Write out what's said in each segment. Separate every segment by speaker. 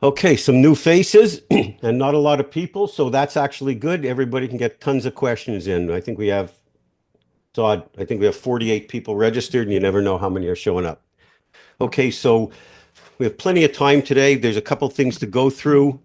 Speaker 1: Okay, some new faces and not a lot of people, so that's actually good. Everybody can get tons of questions in. I think we have 48 people registered, and you never know how many are showing up. Okay, so we have plenty of time today. There's a couple things to go through.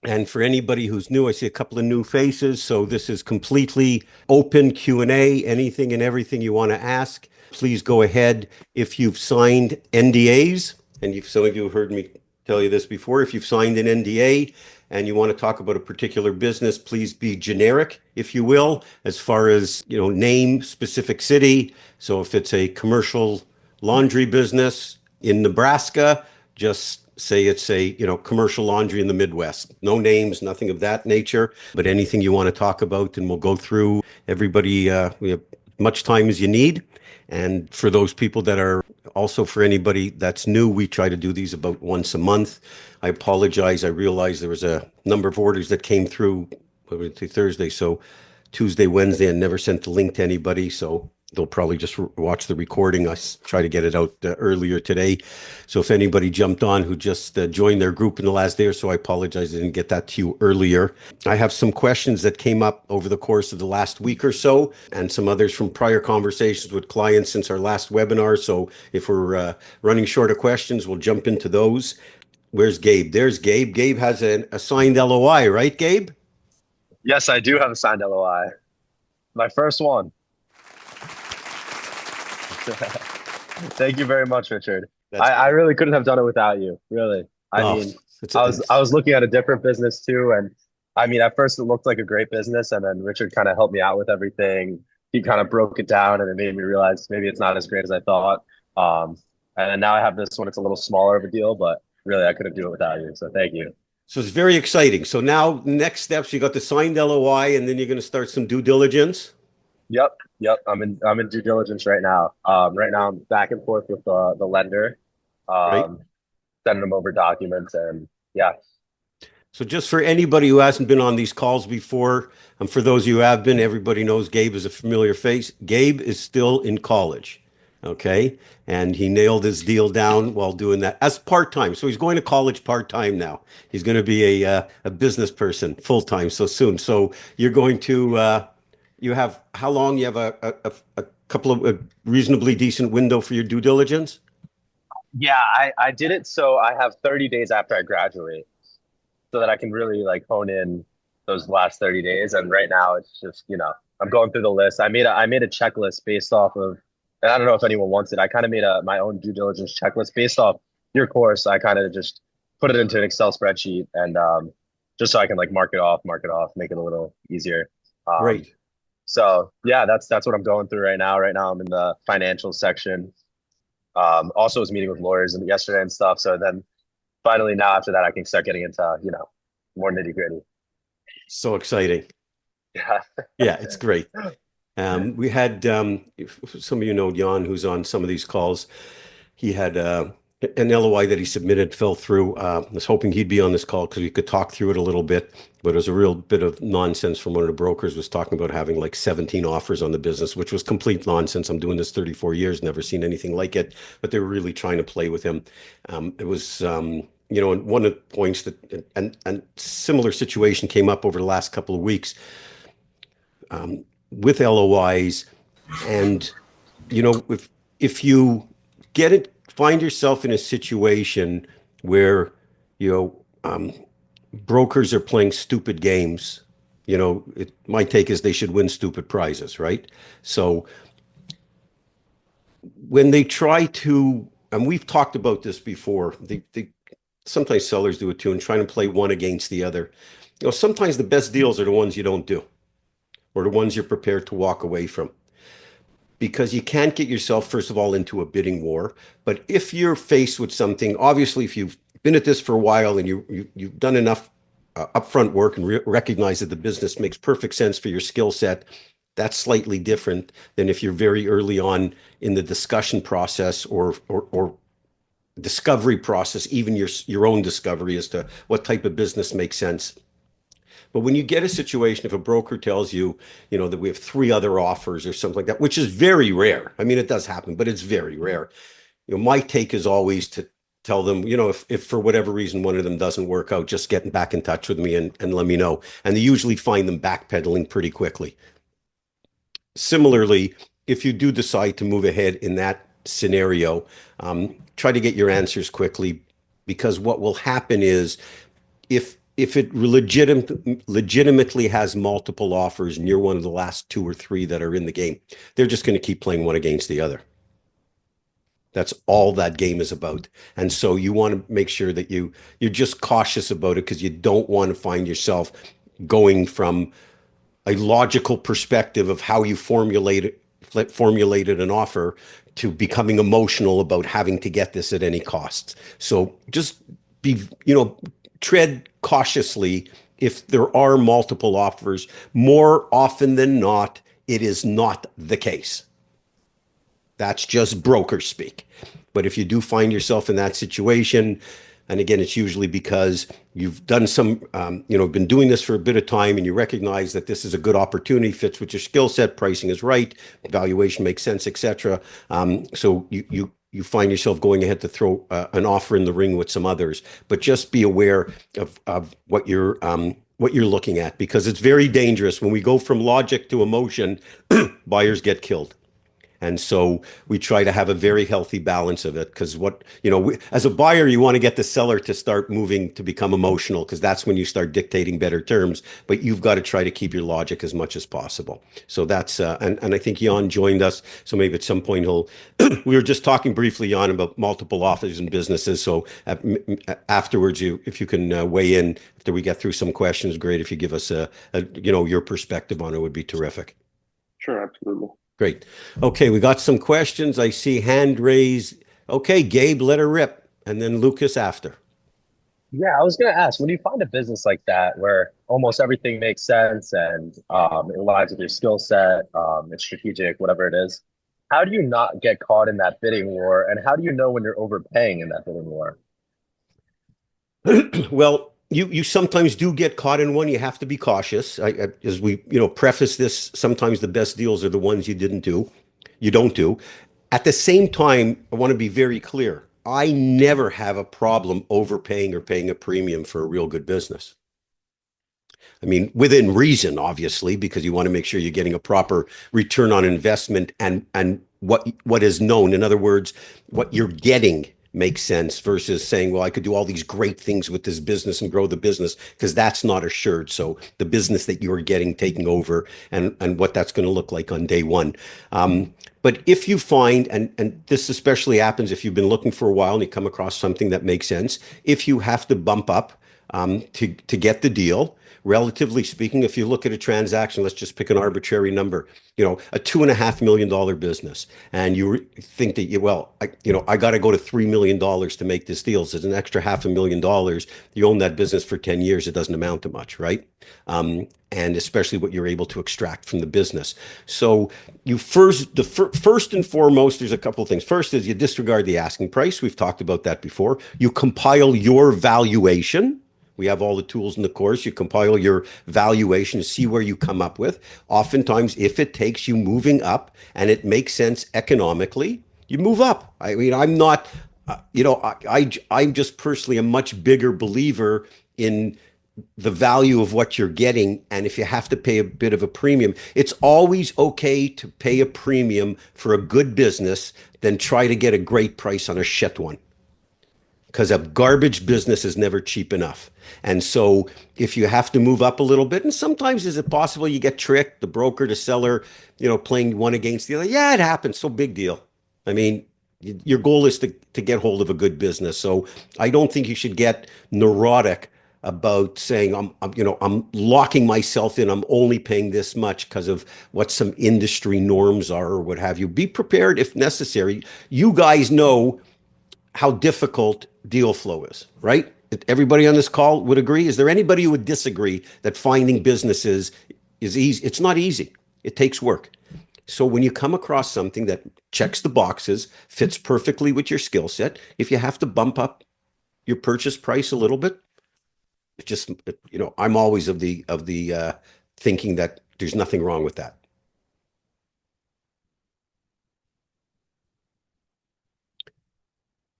Speaker 1: And for anybody who's new, I see a couple of new faces. So this is completely open Q&A, anything and everything you want to ask. Please go ahead. If you've signed NDAs, and some of you have heard me tell you this before, if you've signed an NDA and you want to talk about a particular business, please be generic, if you will, as far as, name, specific city. So if it's a commercial laundry business in Nebraska, just say it's a commercial laundry in the Midwest. No names, nothing of that nature, but anything you want to talk about, and we'll go through everybody. We have much time as you need. And for those people that are also, for anybody that's new, we try to do these about once a month. I apologize. I realized there was a number of orders that came through Thursday. So Tuesday, Wednesday, and never sent the link to anybody. So they'll probably just watch the recording. I try to get it out earlier today. So if anybody jumped on who just joined their group in the last day or so, I apologize. I didn't get that to you earlier. I have some questions that came up over the course of the last week or so, and some others from prior conversations with clients since our last webinar. So if we're running short of questions, we'll jump into those. Where's Gabe? There's Gabe. Gabe has a signed LOI, right, Gabe?
Speaker 2: Yes, I do have a signed LOI. My first one. Thank you very much, Richard. I really couldn't have done it without you. Really. I was looking at a different business too, and I mean, at first it looked like a great business, and then Richard kind of helped me out with everything. He kind of broke it down, and it made me realize maybe it's not as great as I thought. And then now I have this one. It's a little smaller of a deal, but really I couldn't do it without you. So thank you.
Speaker 1: So it's very exciting. So now next steps, you got the signed LOI, and then you're going to start some due diligence.
Speaker 2: Yep. I'm in due diligence right now. Right now I'm back and forth with the lender,
Speaker 1: Right.
Speaker 2: sending them over documents, and yeah.
Speaker 1: So just for anybody who hasn't been on these calls before, and for those of you who have been, everybody knows Gabe is a familiar face. Gabe is still in college, okay? And he nailed his deal down while doing that as part-time. So he's going to college part-time now. He's going to be a business person full-time so soon. So you're going to, you have, how long? You have a couple of a reasonably decent window for your due diligence?
Speaker 2: Yeah, I did it so I have 30 days after I graduate so that I can really like hone in those last 30 days. And right now it's just, I'm going through the list. I made a checklist based off of, and I don't know if anyone wants it. I kind of made my own due diligence checklist based off your course. I kind of just put it into an Excel spreadsheet, and just so I can like mark it off, make it a little easier. Um,
Speaker 1: Great.
Speaker 2: so yeah, that's what I'm going through right now. Right now I'm in the financial section. Also was meeting with lawyers and yesterday and stuff. So then finally now after that I can start getting into, more nitty gritty.
Speaker 1: So exciting.
Speaker 2: Yeah.
Speaker 1: Yeah, it's great. We had some of you know Jan, who's on some of these calls. He had an LOI that he submitted fell through. I was hoping he'd be on this call because we could talk through it a little bit. But it was a real bit of nonsense from one of the brokers. Was talking about having like 17 offers on the business, which was complete nonsense. I'm doing this 34 years, never seen anything like it. But they were really trying to play with him. It was. And one of the points that and similar situation came up over the last couple of weeks with LOIs, and if you find yourself in a situation where brokers are playing stupid games, my take is they should win stupid prizes, right? So when they try to, and we've talked about this before, they sometimes sellers do it too, and trying to play one against the other. Sometimes the best deals are the ones you don't do, or the ones you're prepared to walk away from, because you can't get yourself, first of all, into a bidding war. But if you're faced with something, obviously, if you've been at this for a while and you've done enough upfront work and recognize that the business makes perfect sense for your skill set, that's slightly different than if you're very early on in the discussion process or discovery process, even your own discovery as to what type of business makes sense. But when you get a situation, if a broker tells you, that we have three other offers or something like that, which is very rare. I mean, it does happen, but it's very rare. My take is always to tell them, you know, if for whatever reason one of them doesn't work out, just get back in touch with me and let me know. And they usually find them backpedaling pretty quickly. Similarly, if you do decide to move ahead in that scenario, try to get your answers quickly, because what will happen is if it legitimately has multiple offers and you're one of the last two or three that are in the game, they're just going to keep playing one against the other. That's all that game is about. And so you want to make sure that you're just cautious about it, because you don't want to find yourself going from a logical perspective of how you formulated an offer to becoming emotional about having to get this at any cost. So just be, tread cautiously. If there are multiple offers, more often than not, it is not the case. That's just broker speak. But if you do find yourself in that situation, and again, it's usually because you've done been doing this for a bit of time and you recognize that this is a good opportunity, fits with your skill set, pricing is right, valuation makes sense, etc. So you find yourself going ahead to throw an offer in the ring with some others, but just be aware of what you're looking at, because it's very dangerous when we go from logic to emotion. Buyers get killed. And so we try to have a very healthy balance of it, because as a buyer, you want to get the seller to start moving to become emotional, because that's when you start dictating better terms. But you've got to try to keep your logic as much as possible. So that's, and I think Jan joined us. So maybe at some point we were just talking briefly, Jan, about multiple offers and businesses. So afterwards, if you can weigh in after we get through some questions, great. If you give us your perspective on it, would be terrific.
Speaker 3: Sure, absolutely.
Speaker 1: Great. Okay, we got some questions. I see hand raised. Okay, Gabe, let her rip, and then Lucas after.
Speaker 2: Yeah, I was gonna ask, when you find a business like that where almost everything makes sense and it aligns with your skill set, it's strategic, whatever it is, how do you not get caught in that bidding war? And how do you know when you're overpaying in that bidding war?
Speaker 1: Well, you sometimes do get caught in one. You have to be cautious. As we preface this, sometimes the best deals are the ones you don't do. At the same time, I want to be very clear. I never have a problem overpaying or paying a premium for a real good business. I mean, within reason, obviously, because you want to make sure you're getting a proper return on investment and what is known. In other words, what you're getting makes sense, versus saying, well, I could do all these great things with this business and grow the business, because that's not assured. So the business that you are getting, taking over, and what that's going to look like on day one. But if you find, and this especially happens if you've been looking for a while and you come across something that makes sense, if you have to bump up to get the deal, relatively speaking, if you look at a transaction, let's just pick an arbitrary number, a $2.5 million business, and you think that I got to go to $3 million to make this deal. So it's an extra $500,000. You own that business for 10 years. It doesn't amount to much, right? And especially what you're able to extract from the business. So first and foremost, there's a couple of things. First is you disregard the asking price. We've talked about that before. You compile your valuation. We have all the tools in the course. You compile your valuation to see where you come up with. Oftentimes, if it takes you moving up and it makes sense economically, you move up. I mean, I'm not, I'm just personally a much bigger believer in the value of what you're getting. And if you have to pay a bit of a premium, it's always okay to pay a premium for a good business than try to get a great price on a shit one. Because a garbage business is never cheap enough. And so if you have to move up a little bit, and sometimes is it possible you get tricked, the broker, the seller, playing one against the other? Yeah, it happens. So big deal. I mean, your goal is to get hold of a good business. So I don't think you should get neurotic about saying I'm locking myself in. I'm only paying this much because of what some industry norms are or what have you. Be prepared if necessary. You guys know how difficult deal flow is, right? Everybody on this call would agree. Is there anybody who would disagree that finding businesses is easy? It's not easy. It takes work. So when you come across something that checks the boxes, fits perfectly with your skill set, if you have to bump up your purchase price a little bit, it just, I'm always of the thinking that there's nothing wrong with that.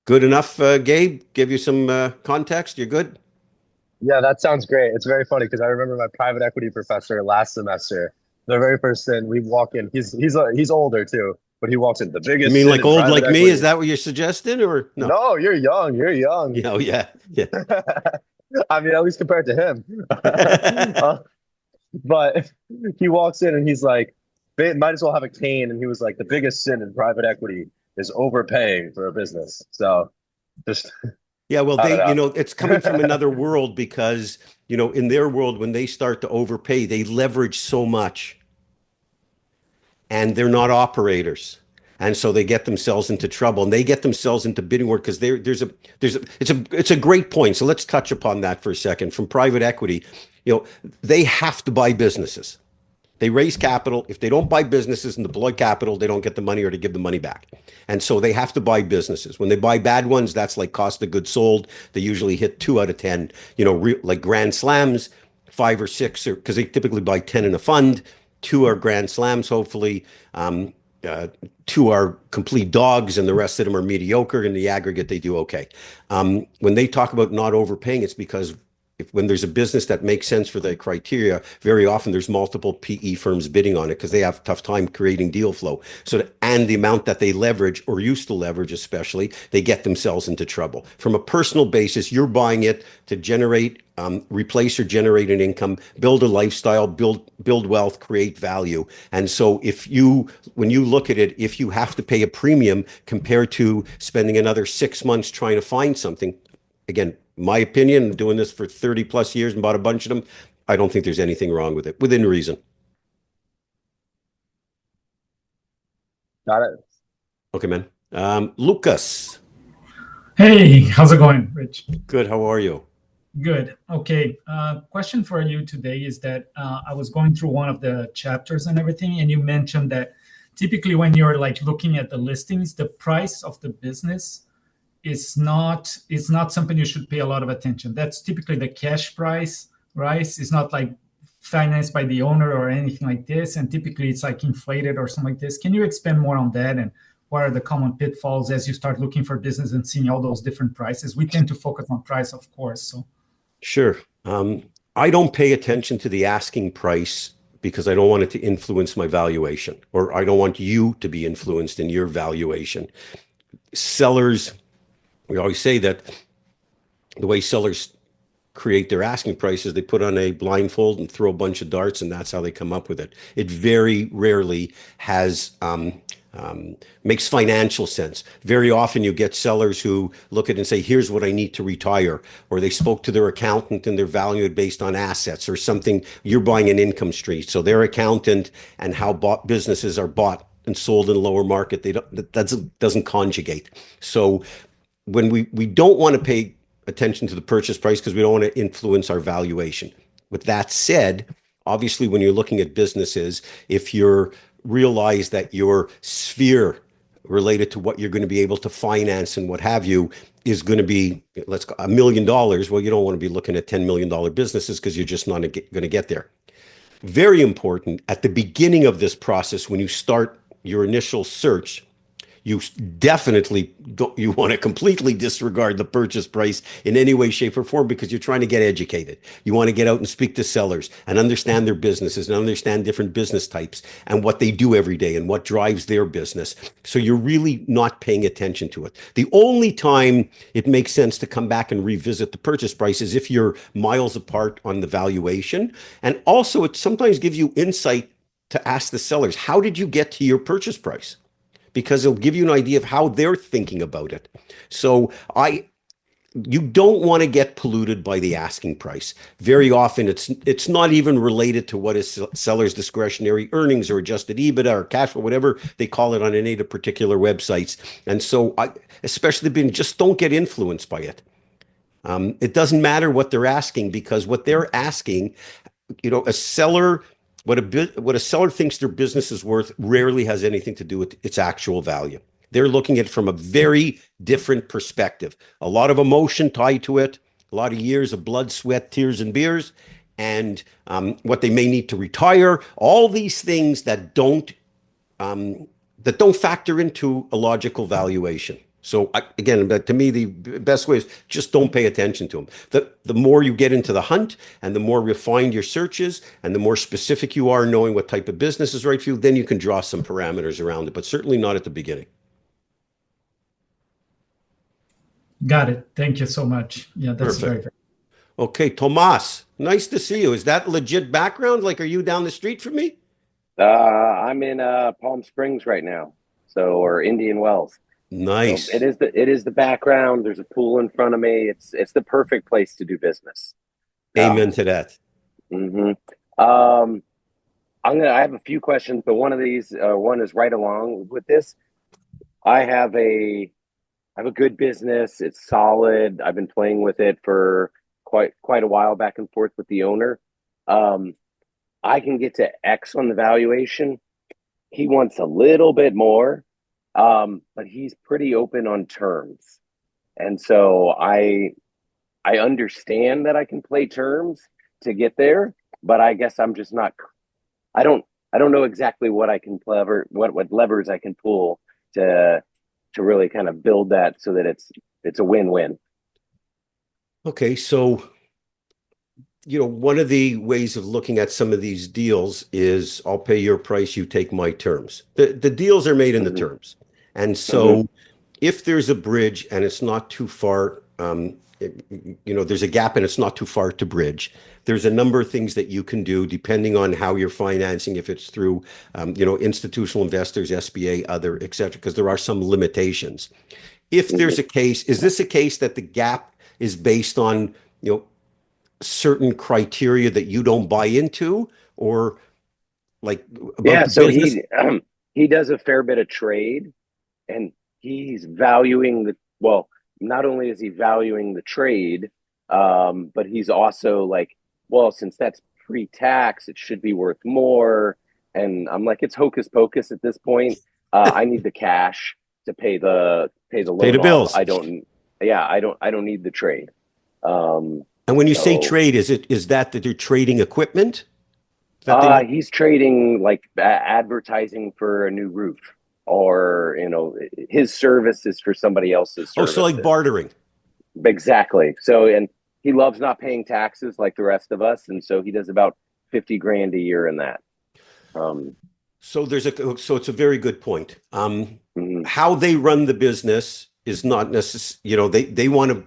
Speaker 1: Good enough, Gabe? Give you some context? You're good?
Speaker 2: Yeah, that sounds great. It's very funny because I remember my private equity professor last semester. The very first thing we walk in, he's older too, but he walks in the
Speaker 1: You
Speaker 2: biggest
Speaker 1: mean
Speaker 2: sin
Speaker 1: like
Speaker 2: in
Speaker 1: old
Speaker 2: private
Speaker 1: like me? Is
Speaker 2: equity.
Speaker 1: that what you're suggesting or no?
Speaker 2: No, you're young. You're young.
Speaker 1: Yeah, oh, yeah, yeah.
Speaker 2: I mean, at least compared to him. Uh, but he walks in and he's like, might as well have a cane. And he was like, the biggest sin in private equity is overpaying for a business. So just,
Speaker 1: Yeah, well,
Speaker 2: I don't
Speaker 1: they,
Speaker 2: know.
Speaker 1: it's coming from another world because, in their world, when they start to overpay, they leverage so much and they're not operators. And so they get themselves into trouble and they get themselves into bidding war because it's a great point. So let's touch upon that for a second. From private equity, they have to buy businesses. They raise capital. If they don't buy businesses and deploy capital, they don't get the money or to give the money back. And so they have to buy businesses. When they buy bad ones, that's like cost of goods sold. They usually hit 2 out of 10, like grand slams, 5 or 6, because they typically buy 10 in a fund. 2 are grand slams, hopefully. Um, uh, 2 are complete dogs, and the rest of them are mediocre. In the aggregate, they do okay. When they talk about not overpaying, it's because when there's a business that makes sense for the criteria, very often there's multiple PE firms bidding on it because they have a tough time creating deal flow. And the amount that they leverage or used to leverage, especially, they get themselves into trouble. From a personal basis, you're buying it to generate, replace or generate an income, build a lifestyle, build wealth, create value. And so when you look at it, if you have to pay a premium compared to spending another 6 months trying to find something, again, my opinion, doing this for 30 plus years and bought a bunch of them, I don't think there's anything wrong with it, within reason.
Speaker 2: Got it.
Speaker 1: Okay, man. Lucas,
Speaker 3: Hey, how's it going, Rich?
Speaker 1: good. How are you?
Speaker 3: Good. Okay. Question for you today is that I was going through one of the chapters and everything, and you mentioned that typically when you're like looking at the listings, the price of the business is not something you should pay a lot of attention. That's typically the cash price, right? It's not like financed by the owner or anything like this, and typically it's like inflated or something like this. Can you expand more on that and what are the common pitfalls as you start looking for business and seeing all those different prices? We tend to focus on price, of course. So
Speaker 1: Sure. I don't pay attention to the asking price because I don't want it to influence my valuation, or I don't want you to be influenced in your valuation. Sellers, we always say that the way sellers create their asking prices, they put on a blindfold and throw a bunch of darts, and that's how they come up with it. It very rarely has makes financial sense. Very often you get sellers who look at it and say, here's what I need to retire, or they spoke to their accountant and they're valued based on assets or something. You're buying an income stream. So their accountant and how businesses are bought and sold in the lower market, that doesn't conjugate. So when we don't want to pay attention to the purchase price because we don't want to influence our valuation. With that said, obviously, when you're looking at businesses, if you're realize that your sphere related to what you're going to be able to finance and what have you is going to be, let's go $1 million. Well, you don't want to be looking at $10 million businesses because you're just not going to get there. Very important at the beginning of this process, when you start your initial search, you definitely you want to completely disregard the purchase price in any way, shape, or form because you're trying to get educated. You want to get out and speak to sellers and understand their businesses and understand different business types and what they do every day and what drives their business. So you're really not paying attention to it. The only time it makes sense to come back and revisit the purchase price is if you're miles apart on the valuation. And also it sometimes gives you insight to ask the sellers, how did you get to your purchase price? Because it'll give you an idea of how they're thinking about it. So you don't want to get polluted by the asking price. Very often it's not even related to what is seller's discretionary earnings or adjusted EBITDA or cash flow, whatever they call it on any of the particular websites. And so especially just don't get influenced by it. It doesn't matter what they're asking because what they're asking, a seller what a seller thinks their business is worth rarely has anything to do with its actual value. They're looking at it from a very different perspective. A lot of emotion tied to it, a lot of years of blood, sweat, tears, and beers, and what they may need to retire. All these things that don't factor into a logical valuation. So again, but to me, the best way is just don't pay attention to them. The more you get into the hunt and the more refined your search is and the more specific you are knowing what type of business is right for you, then you can draw some parameters around it, but certainly not at the beginning.
Speaker 3: Got it. Thank you so much. Yeah, that's
Speaker 1: Perfect.
Speaker 3: very.
Speaker 1: Okay, Tomas, nice to see you. Is that legit background? Like, are you down the street from me?
Speaker 4: I'm in Palm Springs right now, or Indian Wells. So
Speaker 1: Nice.
Speaker 4: it is the background. There's a pool in front of me. It's the perfect place to do business.
Speaker 1: Amen to that.
Speaker 4: Mhm. Um, I have a few questions, but one of these one is right along with this. I have a good business. It's solid. I've been playing with it for quite a while, back and forth with the owner. Um, I can get to X on the valuation. He wants a little bit more, but he's pretty open on terms. And so I understand that I can play terms to get there, but I guess I'm just not. I don't I don't know exactly what I can what levers I can pull to really kind of build that so that it's a win-win.
Speaker 1: Okay, so one of the ways of looking at some of these deals is I'll pay your price, you take my terms. The deals are made in the
Speaker 4: Mhm.
Speaker 1: terms. And so if there's a bridge and it's not too far, there's a gap and it's not too far to bridge, there's a number of things that you can do depending on how you're financing, if it's through, institutional investors, SBA, other, et cetera, because there are some limitations. If there's a case, is this a case that the gap is based on, certain criteria that you don't buy into, or like about
Speaker 4: Yeah,
Speaker 1: the
Speaker 4: so
Speaker 1: business?
Speaker 4: he does a fair bit of trade, and he's valuing not only is he valuing the trade, but he's also like, well, since that's pre-tax, it should be worth more. And I'm like, it's hocus pocus at this point. I need the cash to pay the
Speaker 1: Pay
Speaker 4: loan
Speaker 1: the
Speaker 4: off.
Speaker 1: bills.
Speaker 4: I don't need the trade. Um,
Speaker 1: And when you say
Speaker 4: so
Speaker 1: trade, is that they're trading equipment that they might?
Speaker 4: he's trading like advertising for a new roof, or his services for somebody else's
Speaker 1: Oh, so like
Speaker 4: services.
Speaker 1: bartering.
Speaker 4: Exactly. So, and he loves not paying taxes like the rest of us, and so he does about 50 grand a year in that.
Speaker 1: So it's a very good point.
Speaker 4: Mhm.
Speaker 1: How they run the business is not necessary. They want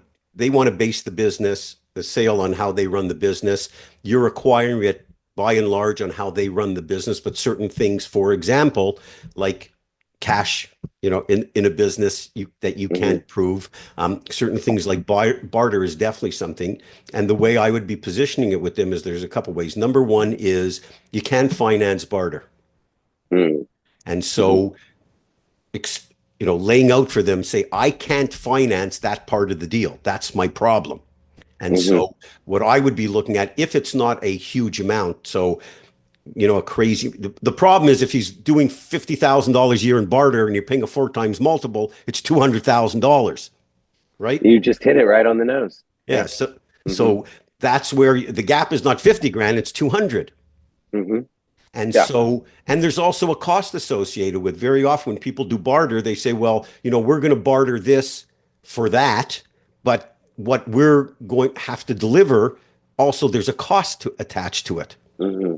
Speaker 1: to base the sale on how they run the business. You're acquiring it by and large on how they run the business, but certain things, for example, like cash, in a business that you can't prove. Certain things like barter is definitely something. And the way I would be positioning it with them is there's a couple ways. Number one is you can finance barter.
Speaker 4: Mhm.
Speaker 1: And so, laying out for them, say, I can't finance that part of the deal. That's my problem. And
Speaker 4: Mhm.
Speaker 1: so what I would be looking at, if it's not a huge amount, so, the problem is if he's doing $50,000 a year in barter and you're paying a 4 times multiple, it's $200,000, right?
Speaker 4: You just hit it right on the nose.
Speaker 1: Yeah.
Speaker 4: Yeah.
Speaker 1: So,
Speaker 4: Hmm.
Speaker 1: so that's where the gap is not 50 grand, it's 200.
Speaker 4: Hmm.
Speaker 1: And
Speaker 4: Yeah.
Speaker 1: so, and there's also a cost associated with, very often when people do barter, they say, well, we're going to barter this for that, but what we're going to have to deliver, also there's a cost attached to it.
Speaker 4: Hmm.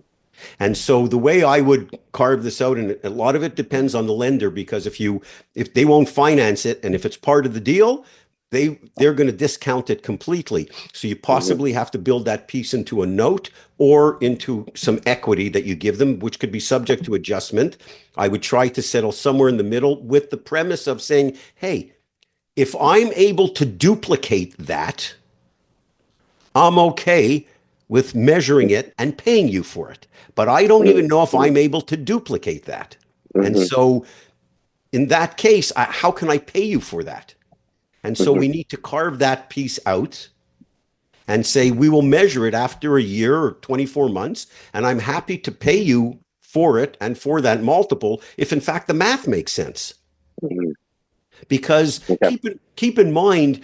Speaker 1: And so the way I would carve this out, and a lot of it depends on the lender, because if they won't finance it, and if it's part of the deal, they're going to discount it completely. So you
Speaker 4: Hmm.
Speaker 1: possibly have to build that piece into a note or into some equity that you give them, which could be subject to adjustment. I would try to settle somewhere in the middle with the premise of saying, hey, if I'm able to duplicate that, I'm okay with measuring it and paying you for it. But I don't even know if
Speaker 4: Hmm.
Speaker 1: I'm able to duplicate that. And
Speaker 4: Hmm.
Speaker 1: so in that case, how can I pay you for that? And so
Speaker 4: Hmm.
Speaker 1: we need to carve that piece out and say, we will measure it after a year or 24 months. And I'm happy to pay you for it and for that multiple if in fact the math makes sense.
Speaker 4: Hmm.
Speaker 1: Because
Speaker 4: Okay.
Speaker 1: keep in mind,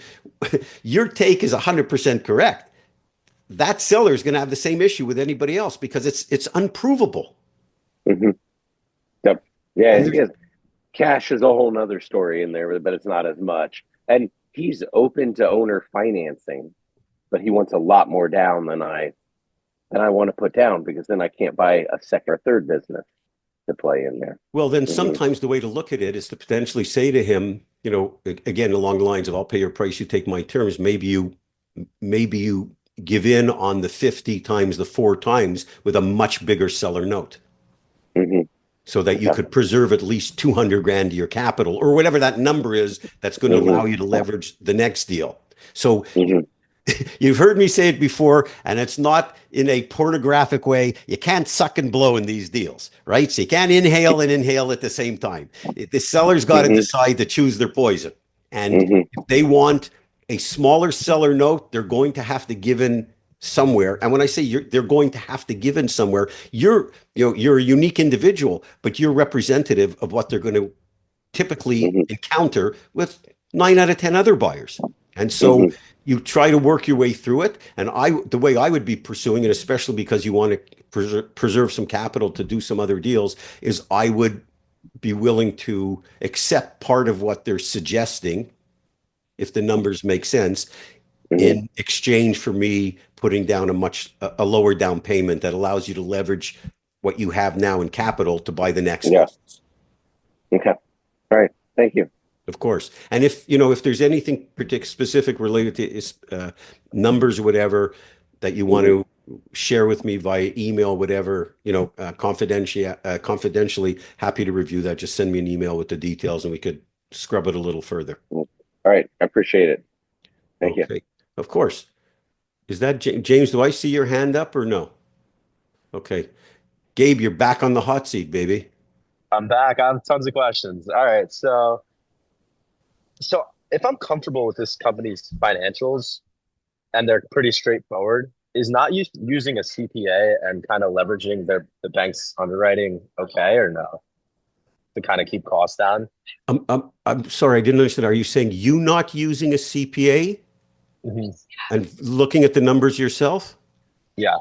Speaker 1: your take is 100% correct. That seller is going to have the same issue with anybody else because it's unprovable.
Speaker 4: Hmm. Yep. Yeah.
Speaker 1: And
Speaker 4: He has cash is a whole nother story in there, but it's not as much. And he's open to owner financing, but he wants a lot more down than I want to put down, because then I can't buy a second or third business to play in there.
Speaker 1: Well, then sometimes the way to look at it is to potentially say to him, you know, again, along the lines of I'll pay your price, you take my terms. Maybe you give in on the 50 times the 4 times with a much bigger seller note. So that you could preserve at least 200 grand of your capital or whatever that number is that's going to allow you to leverage the next deal. So you've heard me say it before, and it's not in a pornographic way. You can't suck and blow in these deals, right? So you can't inhale and inhale at the same time. The seller's got to decide to choose their poison. And if they want a smaller seller note, they're going to have to give in somewhere. And when I say they're going to have to give in somewhere, you're a unique individual, but you're representative of what they're going to typically encounter with 9 out of 10 other buyers. And so you try to work your way through it. And the way I would be pursuing it, especially because you want to preserve some capital to do some other deals, is I would be willing to accept part of what they're suggesting, if the numbers make sense, in exchange for me putting down a lower down payment that allows you to leverage what you have now in capital to buy the next.
Speaker 4: Yeah. Okay. All right. Thank you.
Speaker 1: Of course. And if there's anything specific related to numbers or whatever that you want to share with me via email, whatever, confidentially, happy to review that. Just send me an email with the details and we could scrub it a little further.
Speaker 4: All right. I appreciate it. Thank you.
Speaker 1: Of course. Is that James? Do I see your hand up or no? Okay. Gabe, you're back on the hot seat, baby.
Speaker 2: I'm back. I have tons of questions. All right. So if I'm comfortable with this company's financials and they're pretty straightforward, is not using a CPA and kind of leveraging the bank's underwriting okay or no? To kind of keep costs down?
Speaker 1: I'm sorry, I didn't understand. Are you saying you not using a CPA and looking at the numbers yourself?
Speaker 2: Yeah.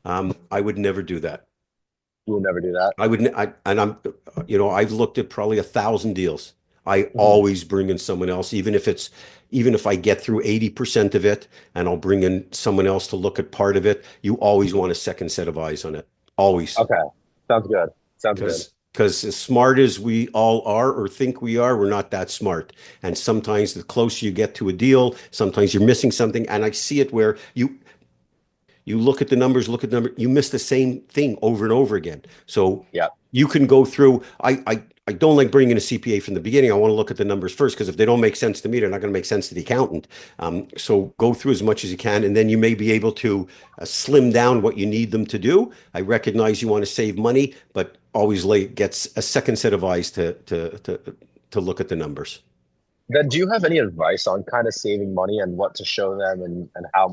Speaker 1: I would never do that.
Speaker 2: You would never do that?
Speaker 1: I've looked at probably 1,000 deals. I always bring in someone else, even if I get through 80% of it and I'll bring in someone else to look at part of it. You always want a second set of eyes on it. Always.
Speaker 2: Okay. Sounds good.
Speaker 1: Because as smart as we all are or think we are, we're not that smart. And sometimes the closer you get to a deal, sometimes you're missing something. And I see it where you look at the numbers, you miss the same thing over and over again. So you can go through, I don't like bringing in a CPA from the beginning. I want to look at the numbers first, because if they don't make sense to me, they're not going to make sense to the accountant. So go through as much as you can, and then you may be able to slim down what you need them to do. I recognize you want to save money, but always gets a second set of eyes to look at the numbers.
Speaker 2: Then do you have any advice on kind of saving money and what to show them and how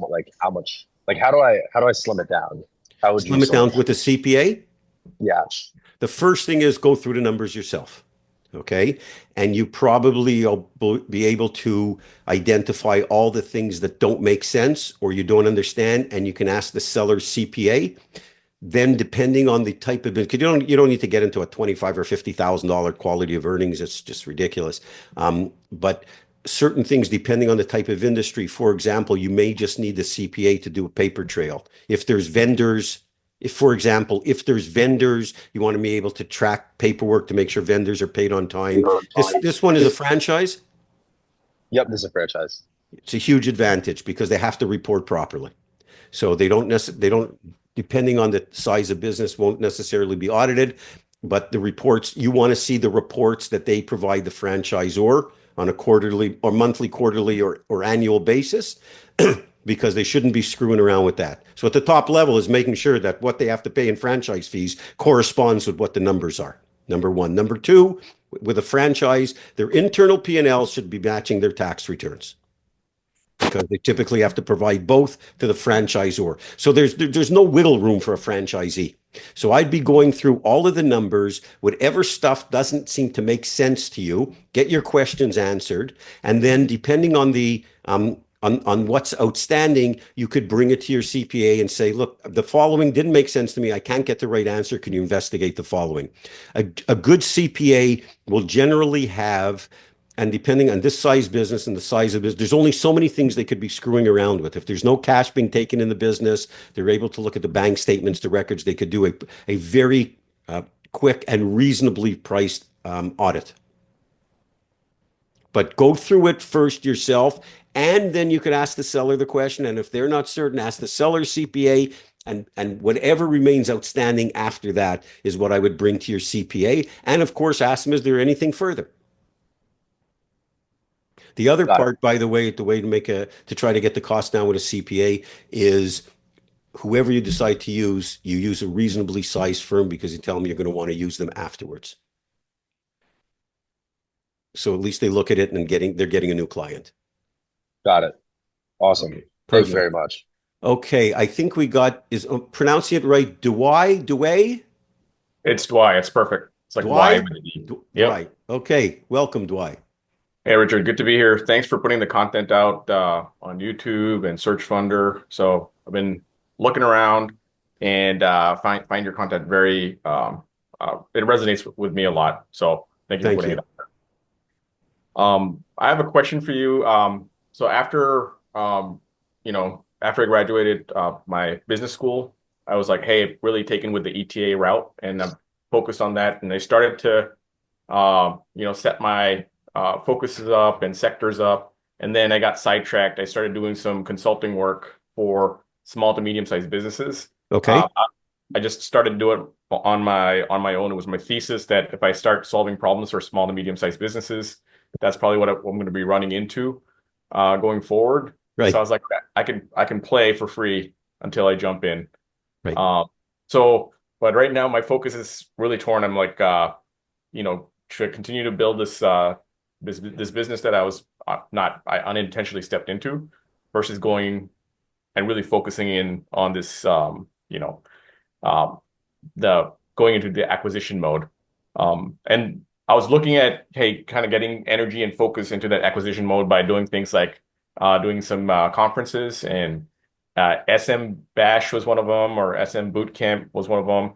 Speaker 2: much, how do I slim it down? How would you
Speaker 1: slim it down with a CPA?
Speaker 2: Yeah.
Speaker 1: The first thing is go through the numbers yourself. Okay. And you probably will be able to identify all the things that don't make sense or you don't understand. And you can ask the seller's CPA. Then depending on the type of, because you don't need to get into a $25,000 or $50,000 quality of earnings. It's just ridiculous. But certain things, depending on the type of industry, for example, you may just need the CPA to do a paper trail. If there's vendors, if there's vendors, you want to be able to track paperwork to make sure vendors are paid on time. This one is a franchise?
Speaker 2: Yep, this is a franchise.
Speaker 1: It's a huge advantage because they have to report properly. So they don't, depending on the size of business, won't necessarily be audited, but the reports, you want to see the reports that they provide the franchisor on a quarterly or monthly, quarterly or annual basis. Because they shouldn't be screwing around with that. So at the top level is making sure that what they have to pay in franchise fees corresponds with what the numbers are. Number one. Number two, with a franchise, their internal P&Ls should be matching their tax returns, because they typically have to provide both to the franchisor. So there's no wiggle room for a franchisee. So I'd be going through all of the numbers, whatever stuff doesn't seem to make sense to you, get your questions answered. And then depending on the on what's outstanding, you could bring it to your CPA and say, look, the following didn't make sense to me. I can't get the right answer. Can you investigate the following? A good CPA will generally have, and depending on this size business and the size of business, there's only so many things they could be screwing around with. If there's no cash being taken in the business, they're able to look at the bank statements, the records. They could do a very quick and reasonably priced audit. But go through it first yourself, and then you could ask the seller the question. And if they're not certain, ask the seller's CPA, and whatever remains outstanding after that is what I would bring to your CPA. And of course, ask them, is there anything further? The other part, by the way to try to get the cost down with a CPA is whoever you decide to use, you use a reasonably sized firm, because you tell them you're going to want to use them afterwards. So at least they look at it and they're getting a new client.
Speaker 2: Got it. Awesome.
Speaker 1: Okay,
Speaker 2: Thank you very much.
Speaker 1: Okay, I think we got, pronouncing it right, Douai?
Speaker 5: It's Dwight. It's perfect. It's like
Speaker 1: Dwight?
Speaker 5: Y with an E.
Speaker 1: Yep. Right. Okay, welcome, Dwight.
Speaker 5: Hey, Richard. Good to be here. Thanks for putting the content out on YouTube and Search Funder. So I've been looking around and find your content very, it resonates with me a lot. So thank you for putting it out there. I have a question for you. So after I graduated my business school, I was like, hey, really taken with the ETA route, and I'm focused on that. And I started to, set my focuses up and sectors up. And then I got sidetracked. I started doing some consulting work for small to medium-sized businesses.
Speaker 1: Okay.
Speaker 5: I just started to do it on my own. It was my thesis that if I start solving problems for small to medium-sized businesses, that's probably what I'm going to be running into going forward.
Speaker 1: Right.
Speaker 5: So I was like, I can play for free until I jump in.
Speaker 1: Right.
Speaker 5: But right now my focus is really torn. I'm like, should I continue to build this business that I unintentionally stepped into, versus going and really focusing in on this, going into the acquisition mode. And I was looking at, hey, kind of getting energy and focus into that acquisition mode by doing things like doing some conferences, and SM Bash was one of them, or SM Bootcamp was one of them.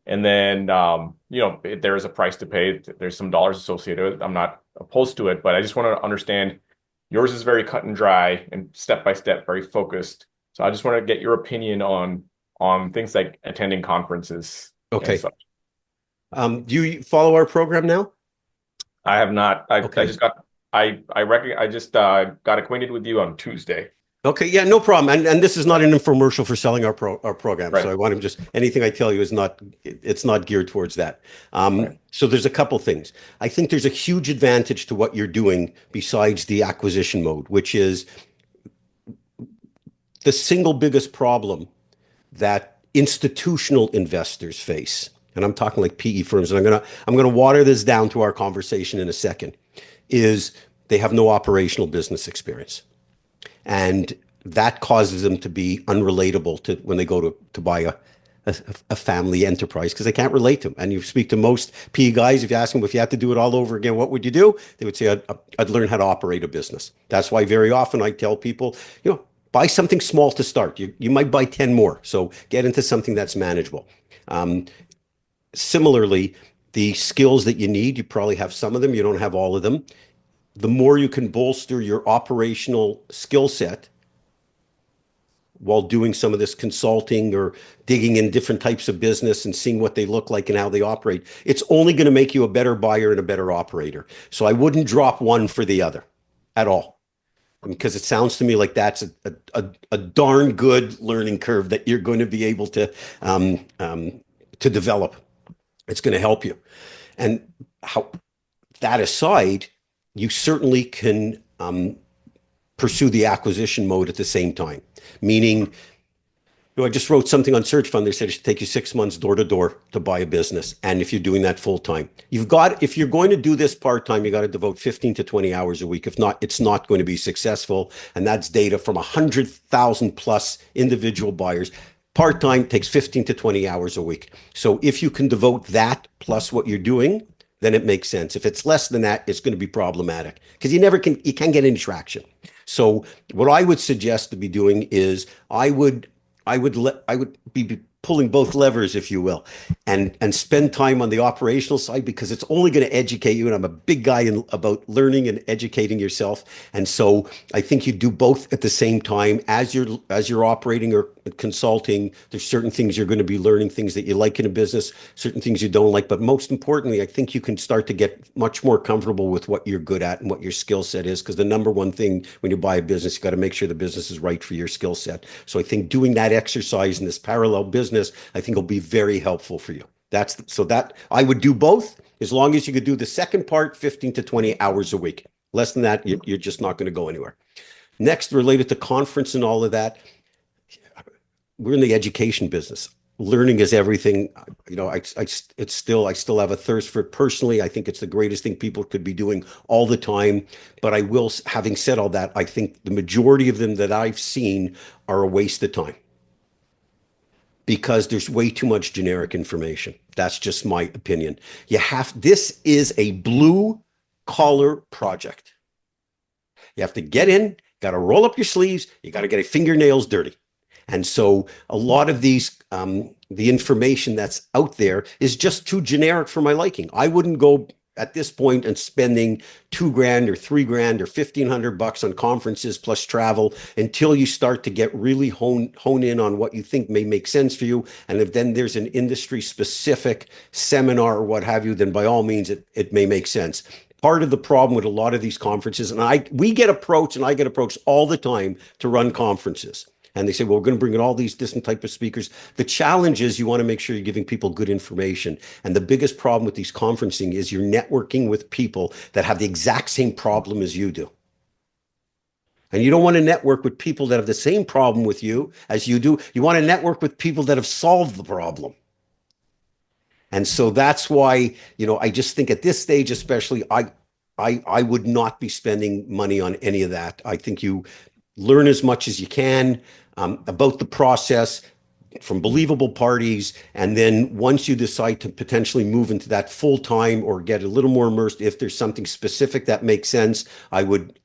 Speaker 5: And then, there is a price to pay. There's some dollars associated with it. I'm not opposed to it, but I just want to understand, yours is very cut and dry and step-by-step, very focused. So I just want to get your opinion on things like attending conferences.
Speaker 1: Okay. Do you follow our program now?
Speaker 5: I have not. I
Speaker 1: Okay.
Speaker 5: I just got acquainted with you on Tuesday.
Speaker 1: Okay, yeah, no problem. And this is not an infomercial for selling our program.
Speaker 5: Right.
Speaker 1: So I want to anything I tell you it's not geared towards that.
Speaker 5: Right.
Speaker 1: So there's a couple things. I think there's a huge advantage to what you're doing besides the acquisition mode, which is the single biggest problem that institutional investors face. And I'm talking like PE firms, and I'm gonna water this down to our conversation in a second, is they have no operational business experience. And that causes them to be unrelatable to when they go to buy a family enterprise, because they can't relate to them. And you speak to most PE guys, if you ask them if you had to do it all over again, what would you do? They would say, I'd learn how to operate a business. That's why very often I tell people, buy something small to start. You might buy 10 more. So get into something that's manageable. Similarly, the skills that you need, you probably have some of them, you don't have all of them. The more you can bolster your operational skill set while doing some of this consulting or digging in different types of business and seeing what they look like and how they operate, it's only going to make you a better buyer and a better operator. So I wouldn't drop one for the other at all, because it sounds to me like that's a darn good learning curve that you're going to be able to develop. It's going to help you. And that aside, you certainly can pursue the acquisition mode at the same time. Meaning, I just wrote something on Search Fund. They said it should take you 6 months door to door to buy a business. And if you're doing that full time, if you're going to do this part time, you got to devote 15 to 20 hours a week. If not, it's not going to be successful. And that's data from 100,000 plus individual buyers. Part-time takes 15 to 20 hours a week. So if you can devote that plus what you're doing, then it makes sense. If it's less than that, it's going to be problematic, because you can't get any traction. So what I would suggest to be doing is I would be pulling both levers, if you will, and spend time on the operational side because it's only going to educate you. And I'm a big guy about learning and educating yourself. And so I think you do both at the same time as you're operating or consulting. There's certain things you're going to be learning, things that you like in a business, certain things you don't like. But most importantly, I think you can start to get much more comfortable with what you're good at and what your skill set is. Because the number one thing when you buy a business, you got to make sure the business is right for your skill set. So I think doing that exercise in this parallel business, I think will be very helpful for you. That I would do both as long as you could do the second part 15 to 20 hours a week. Less than that, you're just not going to go anywhere. Next, related to conference and all of that, we're in the education business. Learning is everything. You know, I still have a thirst for it personally. I think it's the greatest thing people could be doing all the time. But having said all that, I think the majority of them that I've seen are a waste of time, because there's way too much generic information. That's just my opinion. This is a blue collar project. You have to get in, got to roll up your sleeves, you got to get your fingernails dirty. And so a lot of these, the information that's out there is just too generic for my liking. I wouldn't go at this point and spending $2,000 or $3,000 or $1,500 on conferences plus travel until you start to get really hone in on what you think may make sense for you. And if then there's an industry specific seminar or what have you, then by all means, it may make sense. Part of the problem with a lot of these conferences, and I get approached all the time to run conferences. And they say, well, we're going to bring in all these different type of speakers. The challenge is you want to make sure you're giving people good information. And the biggest problem with these conferencing is you're networking with people that have the exact same problem as you do. And you don't want to network with people that have the same problem with you as you do. You want to network with people that have solved the problem. And so that's why, I just think at this stage, especially, I would not be spending money on any of that. I think you learn as much as you can about the process from believable parties. And then once you decide to potentially move into that full time or get a little more immersed, if there's something specific that makes sense, I would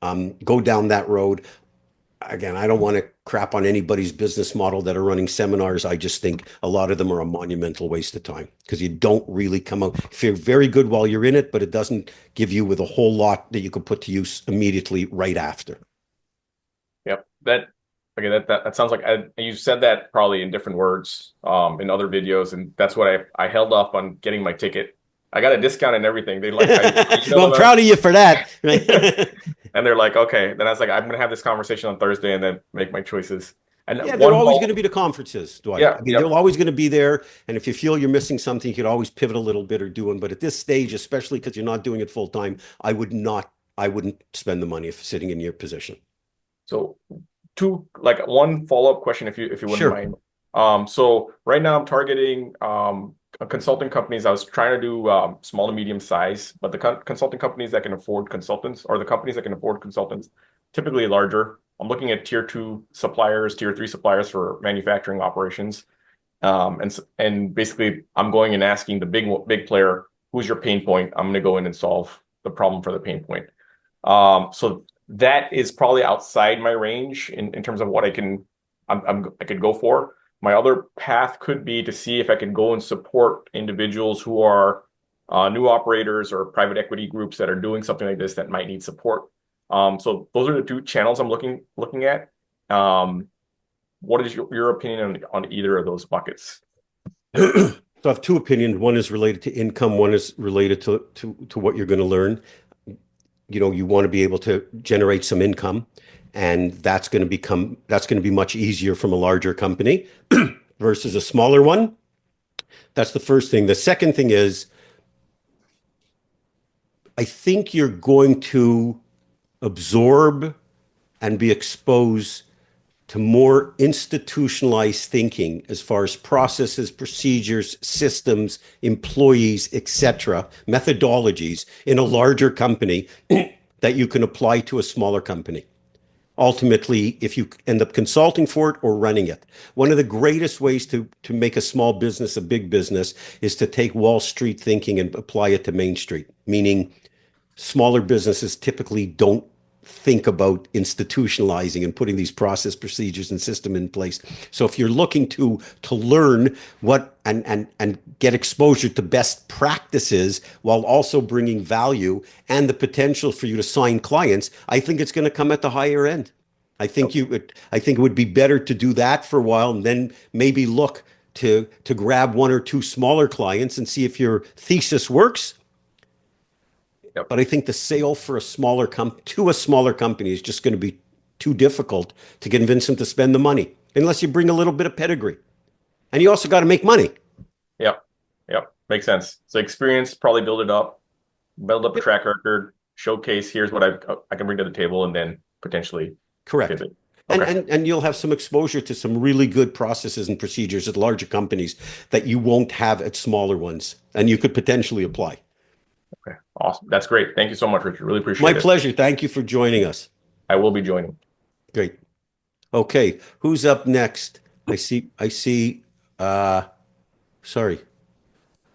Speaker 1: go down that road. Again, I don't want to crap on anybody's business model that are running seminars. I just think a lot of them are a monumental waste of time because you don't really come out, feel very good while you're in it, but it doesn't give you with a whole lot that you could put to use immediately right after.
Speaker 5: Yep. That sounds like you said that probably in different words in other videos, and that's what I held off on getting my ticket. I got a discount and everything. They like,
Speaker 1: well, I'm proud of you for that.
Speaker 5: And they're like, okay. Then I was like, I'm gonna have this conversation on Thursday and then make my choices. And
Speaker 1: yeah, they're always going to be the conferences, Dwight.
Speaker 5: Yeah,
Speaker 1: they're always going to be there. And if you feel you're missing something, you could always pivot a little bit or do one. But at this stage, especially because you're not doing it full time, I wouldn't spend the money if sitting in your position.
Speaker 5: So one follow-up question, if you wouldn't mind. So right now I'm targeting consulting companies. I was trying to do small to medium size, but the consulting companies that can afford consultants, or the companies that can afford consultants, typically larger. I'm looking at tier 2 suppliers, tier 3 suppliers for manufacturing operations. And basically I'm going and asking the big player, who's your pain point? I'm going to go in and solve the problem for the pain point. So that is probably outside my range in terms of what I could go for. My other path could be to see if I can go and support individuals who are new operators or private equity groups that are doing something like this that might need support. So those are the two channels I'm looking at. What is your opinion on either of those buckets?
Speaker 1: So I have two opinions. One is related to income. One is related to what you're going to learn. You want to be able to generate some income, and that's going to be much easier from a larger company versus a smaller one. That's the first thing. The second thing is, I think you're going to absorb and be exposed to more institutionalized thinking as far as processes, procedures, systems, employees, etc., methodologies in a larger company that you can apply to a smaller company. Ultimately, if you end up consulting for it or running it. One of the greatest ways to make a small business a big business is to take Wall Street thinking and apply it to Main Street, meaning smaller businesses typically don't think about institutionalizing and putting these process, procedures, and system in place. So if you're looking to learn what and get exposure to best practices while also bringing value and the potential for you to sign clients, I think it's going to come at the higher end. I think it would be better to do that for a while and then maybe look to grab one or two smaller clients and see if your thesis works.
Speaker 5: Yep.
Speaker 1: But I think the sale for a smaller company is just going to be too difficult to convince them to spend the money unless you bring a little bit of pedigree. And you also got to make money.
Speaker 5: Yep. Makes sense. So experience, probably build up a track record, showcase, here's what I can bring to the table, and then potentially
Speaker 1: correct.
Speaker 5: pivot.
Speaker 1: Okay. And you'll have some exposure to some really good processes and procedures at larger companies that you won't have at smaller ones, and you could potentially apply.
Speaker 5: Okay, awesome. That's great. Thank you so much, Richard. Really appreciate it.
Speaker 1: My pleasure. Thank you for joining us.
Speaker 5: I will be joining.
Speaker 1: Great. Okay, who's up next? I see.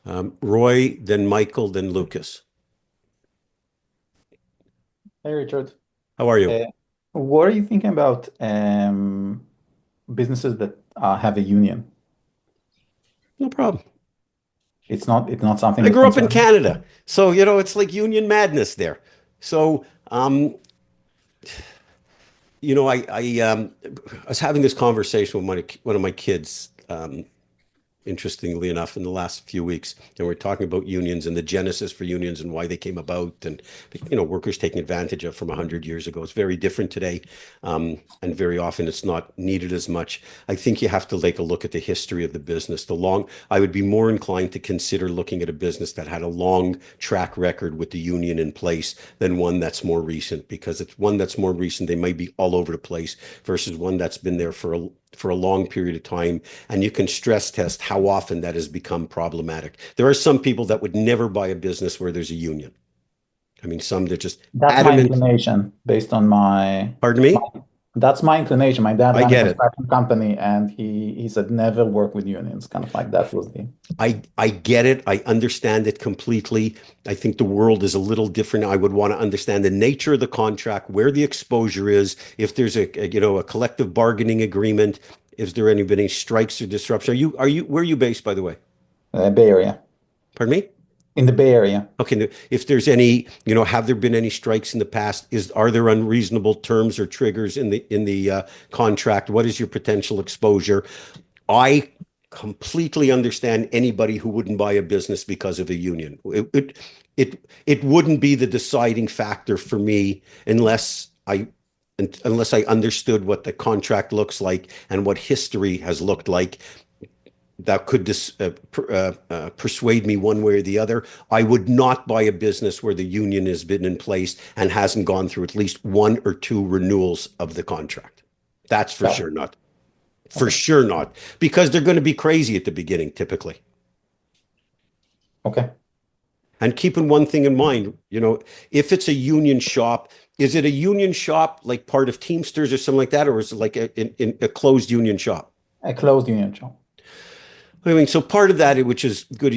Speaker 1: Roy, then Michael, then Lucas.
Speaker 6: Hey, Richard.
Speaker 1: How are you?
Speaker 6: What are you thinking about businesses that have a union?
Speaker 1: No problem.
Speaker 6: It's not something
Speaker 1: I
Speaker 6: that
Speaker 1: grew up in
Speaker 6: concerns you?
Speaker 1: Canada, so it's like union madness there. So, I was having this conversation with one of my kids, interestingly enough, in the last few weeks, and we're talking about unions and the genesis for unions and why they came about, and workers taking advantage of from 100 years ago. It's very different today, and very often it's not needed as much. I think you have to take a look at the history of the business. I would be more inclined to consider looking at a business that had a long track record with the union in place than one that's more recent, because it's one that's more recent, they might be all over the place, versus one that's been there for a long period of time, and you can stress test how often that has become problematic. There are some people that would never buy a business where there's a union. I mean, some that just
Speaker 6: That's
Speaker 1: adamant.
Speaker 6: my inclination based on my.
Speaker 1: Pardon me?
Speaker 6: That's my inclination. My dad
Speaker 1: I
Speaker 6: ran
Speaker 1: get
Speaker 6: a
Speaker 1: it.
Speaker 6: construction company, and he said never work with unions. Kind of like that was the.
Speaker 1: I get it. I understand it completely. I think the world is a little different. I would want to understand the nature of the contract, where the exposure is, if there's a collective bargaining agreement, is there been any strikes or disruption? Where are you based, by the way?
Speaker 6: Bay Area.
Speaker 1: Pardon me?
Speaker 6: In the Bay Area.
Speaker 1: Okay. If there's any, have there been any strikes in the past? Are there unreasonable terms or triggers in the contract? What is your potential exposure? I completely understand anybody who wouldn't buy a business because of a union. It wouldn't be the deciding factor for me unless I understood what the contract looks like and what history has looked like. That could persuade me one way or the other. I would not buy a business where the union has been in place and hasn't gone through at least one or two renewals of the contract. That's for sure not. For sure not. Because they're going to be crazy at the beginning, typically.
Speaker 6: Okay.
Speaker 1: And keeping one thing in mind, if it's a union shop, is it a union shop like part of Teamsters or something like that? Or is it like a closed union shop?
Speaker 6: A closed union shop.
Speaker 1: I mean, so part of that, which is good,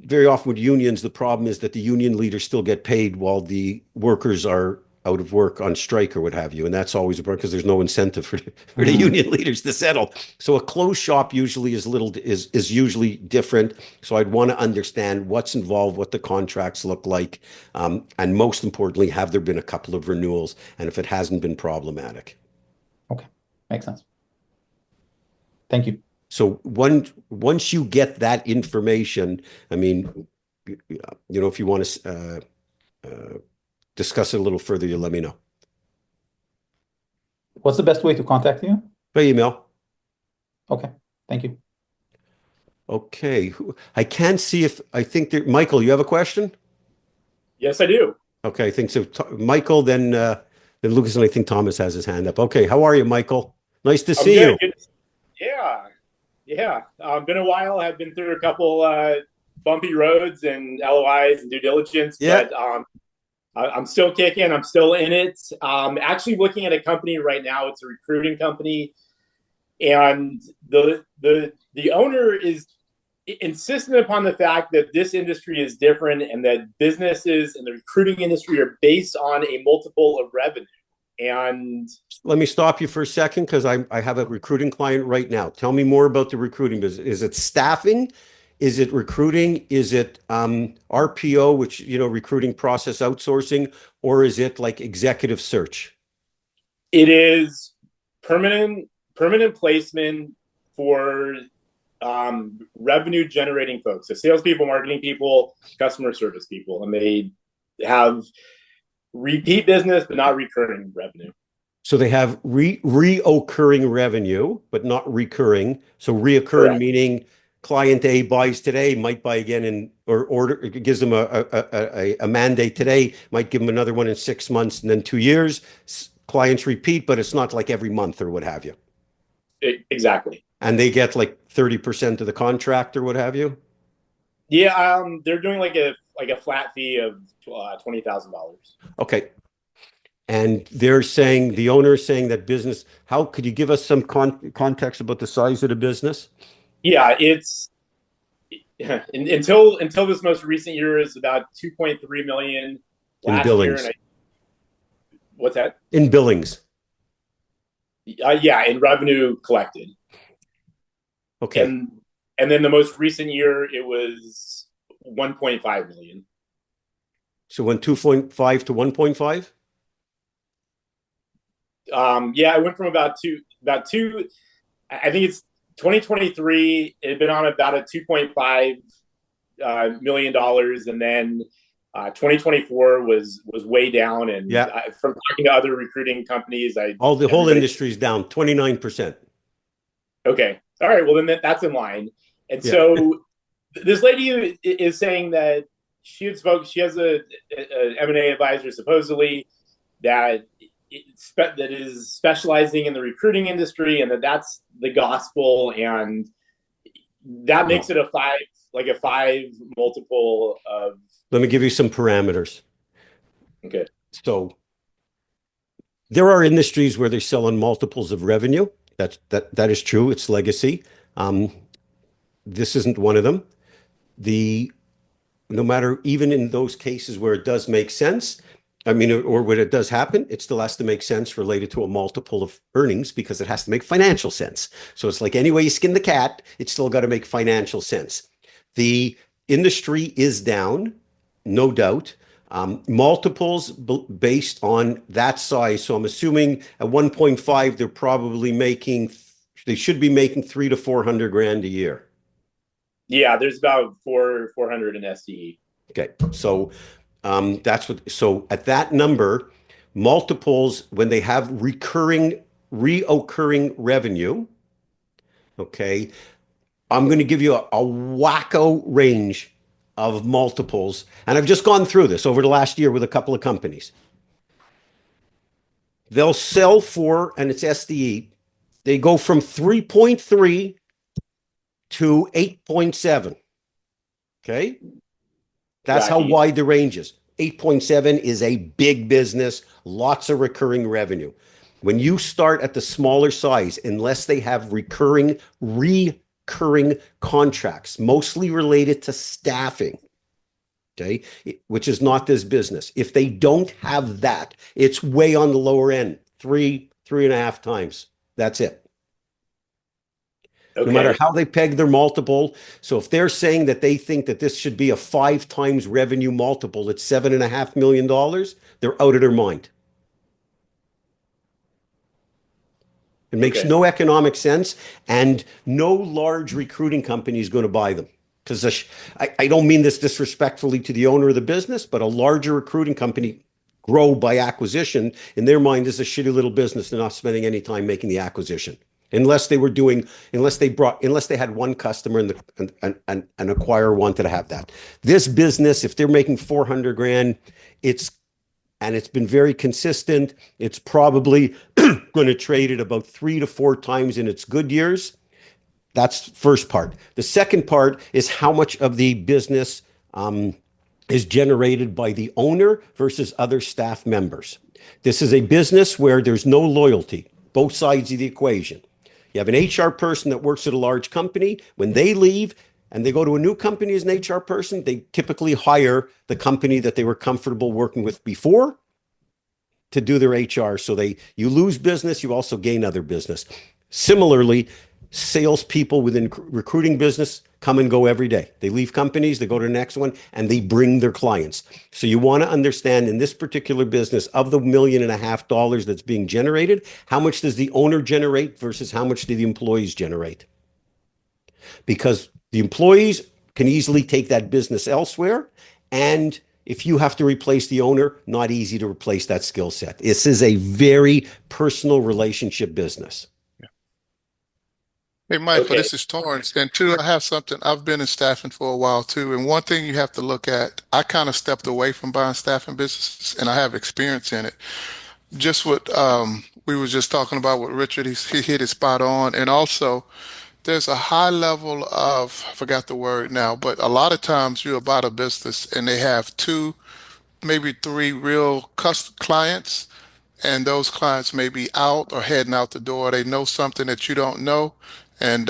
Speaker 1: very often with unions, the problem is that the union leaders still get paid while the workers are out of work on strike or what have you. And that's always a problem because there's no incentive for the union leaders to settle. So a closed shop usually is usually different. So I'd want to understand what's involved, what the contracts look like. And most importantly, have there been a couple of renewals? And if it hasn't been problematic.
Speaker 6: Okay. Makes sense. Thank you.
Speaker 1: So once you get that information, I mean, if you want to discuss it a little further, you let me know.
Speaker 6: What's the best way to contact you?
Speaker 1: By email.
Speaker 6: Okay. Thank you.
Speaker 1: Okay. I can't see Michael, you have a question?
Speaker 7: Yes, I do.
Speaker 1: Okay, I think so. Michael, then Lucas, and I think Thomas has his hand up. Okay, how are you, Michael? Nice to see you.
Speaker 7: Good. Yeah. Been a while. I've been through a couple bumpy roads and LOIs and due diligence, but I'm still kicking. I'm still in it. Actually looking at a company right now. It's a recruiting company, and the owner is insistent upon the fact that this industry is different and that businesses in the recruiting industry are based on a multiple of revenue. And
Speaker 1: Let me stop you for a second because I have a recruiting client right now. Tell me more about the recruiting business. Is it staffing? Is it recruiting? Is it RPO, which, recruiting process outsourcing, or is it like executive search?
Speaker 7: it is permanent placement for revenue generating folks. So salespeople, marketing people, customer service people, and they have repeat business, but not recurring revenue.
Speaker 1: So they have reoccurring revenue, but not recurring. So reoccurring
Speaker 7: Correct.
Speaker 1: meaning client A buys today, might buy again or order. It gives them a mandate today, might give them another one in 6 months and then 2 years. Clients repeat, but it's not like every month or what have you.
Speaker 7: Exactly.
Speaker 1: And they get like 30% of the contract or what have you.
Speaker 7: Yeah, they're doing like a flat fee of $20,000.
Speaker 1: Okay. And they're saying, the owner is saying that business, how could you give us some context about the size of the business?
Speaker 7: Yeah, it's until this most recent year is about 2.3 million
Speaker 1: In
Speaker 7: last
Speaker 1: billings.
Speaker 7: year. What's that?
Speaker 1: In billings.
Speaker 7: Yeah, in revenue collected.
Speaker 1: Okay.
Speaker 7: And then the most recent year it was 1.5 million.
Speaker 1: So went 2.5 to 1.5?
Speaker 7: Yeah, it went from about two. I think it's 2023. It had been on about a $2.5 million, and then 2024 was way down. And from talking to other recruiting companies, the whole
Speaker 1: industry's down 29%.
Speaker 7: Okay, all right. Well, then that's in line. And so this lady is saying that she has a M&A advisor supposedly that is specializing in the recruiting industry, and that's the gospel, and that makes it a 5 multiple of.
Speaker 1: Let me give you some parameters.
Speaker 7: Okay.
Speaker 1: So there are industries where they're selling multiples of revenue. That is true. It's legacy. This isn't one of them. No matter, even in those cases where it does make sense, or when it does happen, it still has to make sense related to a multiple of earnings because it has to make financial sense. So it's like any way you skin the cat, it's still got to make financial sense. The industry is down, no doubt. Multiples based on that size. So I'm assuming at 1.5, they should be making 300 to 400 grand a year.
Speaker 7: Yeah, there's about 400 in SDE.
Speaker 1: Okay, so so at that number, multiples, when they have reoccurring revenue, okay, I'm going to give you a wacko range of multiples. And I've just gone through this over the last year with a couple of companies. They'll sell for, and it's SDE, they go from 3.3 to 8.7. Okay? That's how wide the range is. 8.7 is a big business, lots of recurring revenue. When you start at the smaller size, unless they have recurring contracts, mostly related to staffing, okay, which is not this business. If they don't have that, it's way on the lower end, 3.5 times. That's it. Okay. No matter how they peg their multiple. So if they're saying that they think that this should be a 5 times revenue multiple at $7.5 million, they're out of their mind. It makes no economic sense, and no large recruiting company is going to buy them. Because I don't mean this disrespectfully to the owner of the business, but a larger recruiting company grow by acquisition. In their mind, is a shitty little business. They're not spending any time making the acquisition. Unless they had one customer and an acquirer wanted to have that. This business, if they're making 400 grand, it's been very consistent. It's probably going to trade at about 3 to 4 times in its good years. That's the first part. The second part is how much of the business is generated by the owner versus other staff members. This is a business where there's no loyalty, both sides of the equation. You have an HR person that works at a large company. When they leave and they go to a new company as an HR person, they typically hire the company that they were comfortable working with before to do their HR. So you lose business, you also gain other business. Similarly, salespeople within recruiting business come and go every day. They leave companies, they go to the next one, and they bring their clients. So you want to understand in this particular business, of the $1.5 million that's being generated, how much does the owner generate versus how much do the employees generate? Because the employees can easily take that business elsewhere. And if you have to replace the owner, not easy to replace that skill set. This is a very personal relationship business.
Speaker 8: Hey, Michael,
Speaker 7: Okay.
Speaker 8: this is Torrance. And two, I have something. I've been in staffing for a while too. And one thing you have to look at, I kind of stepped away from buying staffing businesses and I have experience in it. Just what we were just talking about with Richard, he hit it spot on. And also, there's a high level of, I forgot the word now, but a lot of times you're about a business and they have two, maybe three real clients, and those clients may be out or heading out the door. They know something that you don't know, and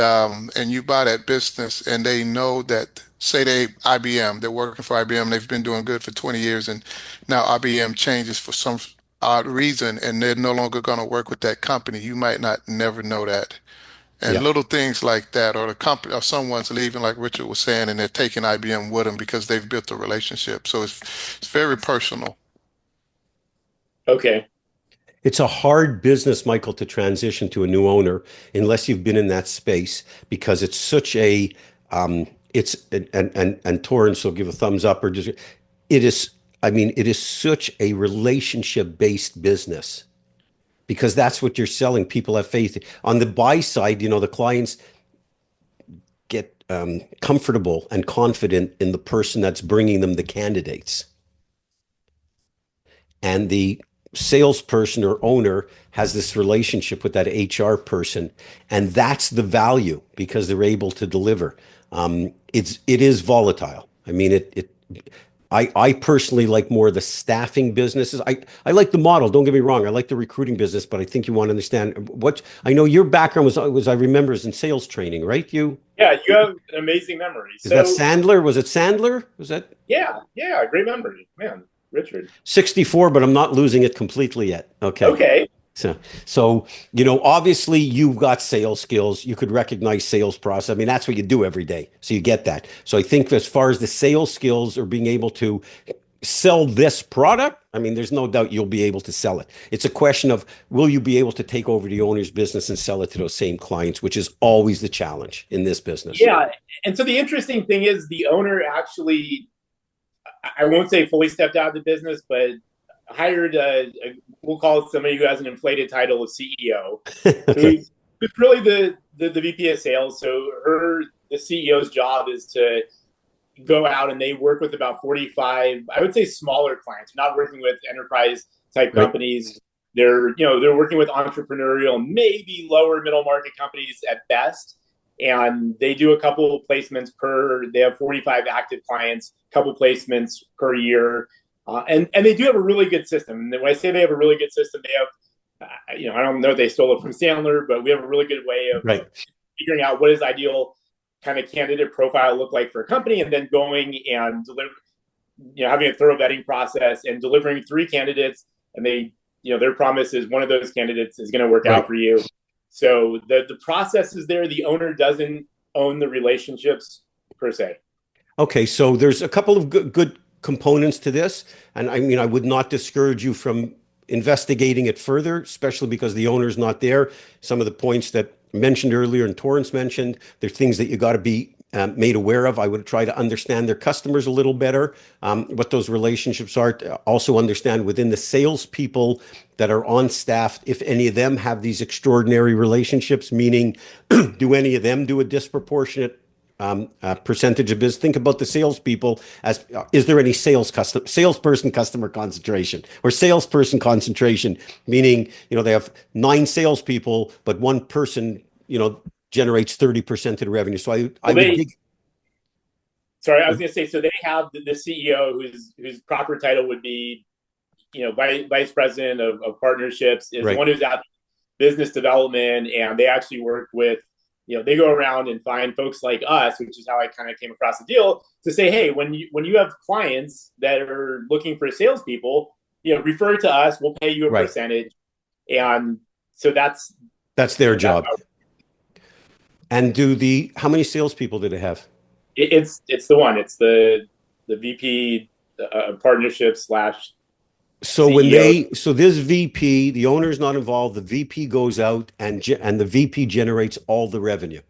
Speaker 8: you buy that business, and they know that. Say they're working for IBM. They've been doing good for 20 years, and now IBM changes for some odd reason, and they're no longer going to work with that company. You might not never know that. And
Speaker 1: Yeah.
Speaker 8: little things like that, or the company, or someone's leaving, like Richard was saying, and they're taking IBM with them because they've built a relationship. So it's very personal.
Speaker 7: Okay.
Speaker 1: It's a hard business, Michael, to transition to a new owner unless you've been in that space, because it's such a it's and Torrance will give a thumbs up, or just it is. I mean, it is such a relationship-based business, because that's what you're selling. People have faith. On the buy side, the clients get comfortable and confident in the person that's bringing them the candidates. And the salesperson or owner has this relationship with that HR person. And that's the value, because they're able to deliver. It is volatile. I mean, I personally like more of the staffing businesses. I like the model. Don't get me wrong. I like the recruiting business, but I think you want to understand what I know. Your background was I remember, is in sales training, right?
Speaker 7: Yeah, you have an amazing memory.
Speaker 1: Is that Sandler? Was it Sandler? Was that?
Speaker 7: Yeah, great memory, man, Richard.
Speaker 1: 64, but I'm not losing it completely yet. Okay.
Speaker 7: Okay.
Speaker 1: So obviously you've got sales skills. You could recognize sales process. I mean, that's what you do every day. So you get that. So I think as far as the sales skills or being able to sell this product, I mean, there's no doubt you'll be able to sell it. It's a question of, will you be able to take over the owner's business and sell it to those same clients, which is always the challenge in this business.
Speaker 7: Yeah. And so the interesting thing is the owner actually, I won't say fully stepped out of the business, but hired we'll call it somebody who has an inflated title of CEO,
Speaker 1: Okay.
Speaker 7: who's really the VP of sales. So the CEO's job is to go out and they work with about 45, I would say, smaller clients. They're not working with enterprise type companies. They're working with entrepreneurial, maybe lower middle market companies at best. And they do a couple of placements they have 45 active clients, couple placements per year. And they do have a really good system. And when I say they have a really good system, they have, I don't know if they stole it from Sandler, but we have a really good way of figuring out what is ideal kind of candidate profile look like for a company, and then going and having a thorough vetting process and delivering 3 candidates. And their promise is one of those candidates is going to work out for you. So the process is there. The owner doesn't own the relationships per se.
Speaker 1: Okay. So there's a couple of good components to this. And I mean, I would not discourage you from investigating it further, especially because the owner's not there. Some of the points that mentioned earlier and Torrance mentioned, there's things that you got to be made aware of. I would try to understand their customers a little better, what those relationships are, to also understand within the salespeople that are on staff, if any of them have these extraordinary relationships, meaning do any of them do a disproportionate percentage of business? Think about the salespeople as, is there any salesperson customer concentration, or salesperson concentration, meaning, they have 9 salespeople, but one person, generates 30% of the revenue. So I was going
Speaker 7: to say, so they have the CEO whose proper title would be, vice president of partnerships, is the one who's at business development, and they actually work with, they go around and find folks like us, which is how I kind of came across the deal, to say, hey, when you have clients that are looking for salespeople, refer to us. We'll pay you a
Speaker 1: Right.
Speaker 7: percentage, and so that's
Speaker 1: their job. And how many salespeople do they have?
Speaker 7: It's the one. It's the VP partnership /
Speaker 1: So
Speaker 7: CEO.
Speaker 1: so this VP, the owner's not involved. The VP goes out and the VP generates all the revenue.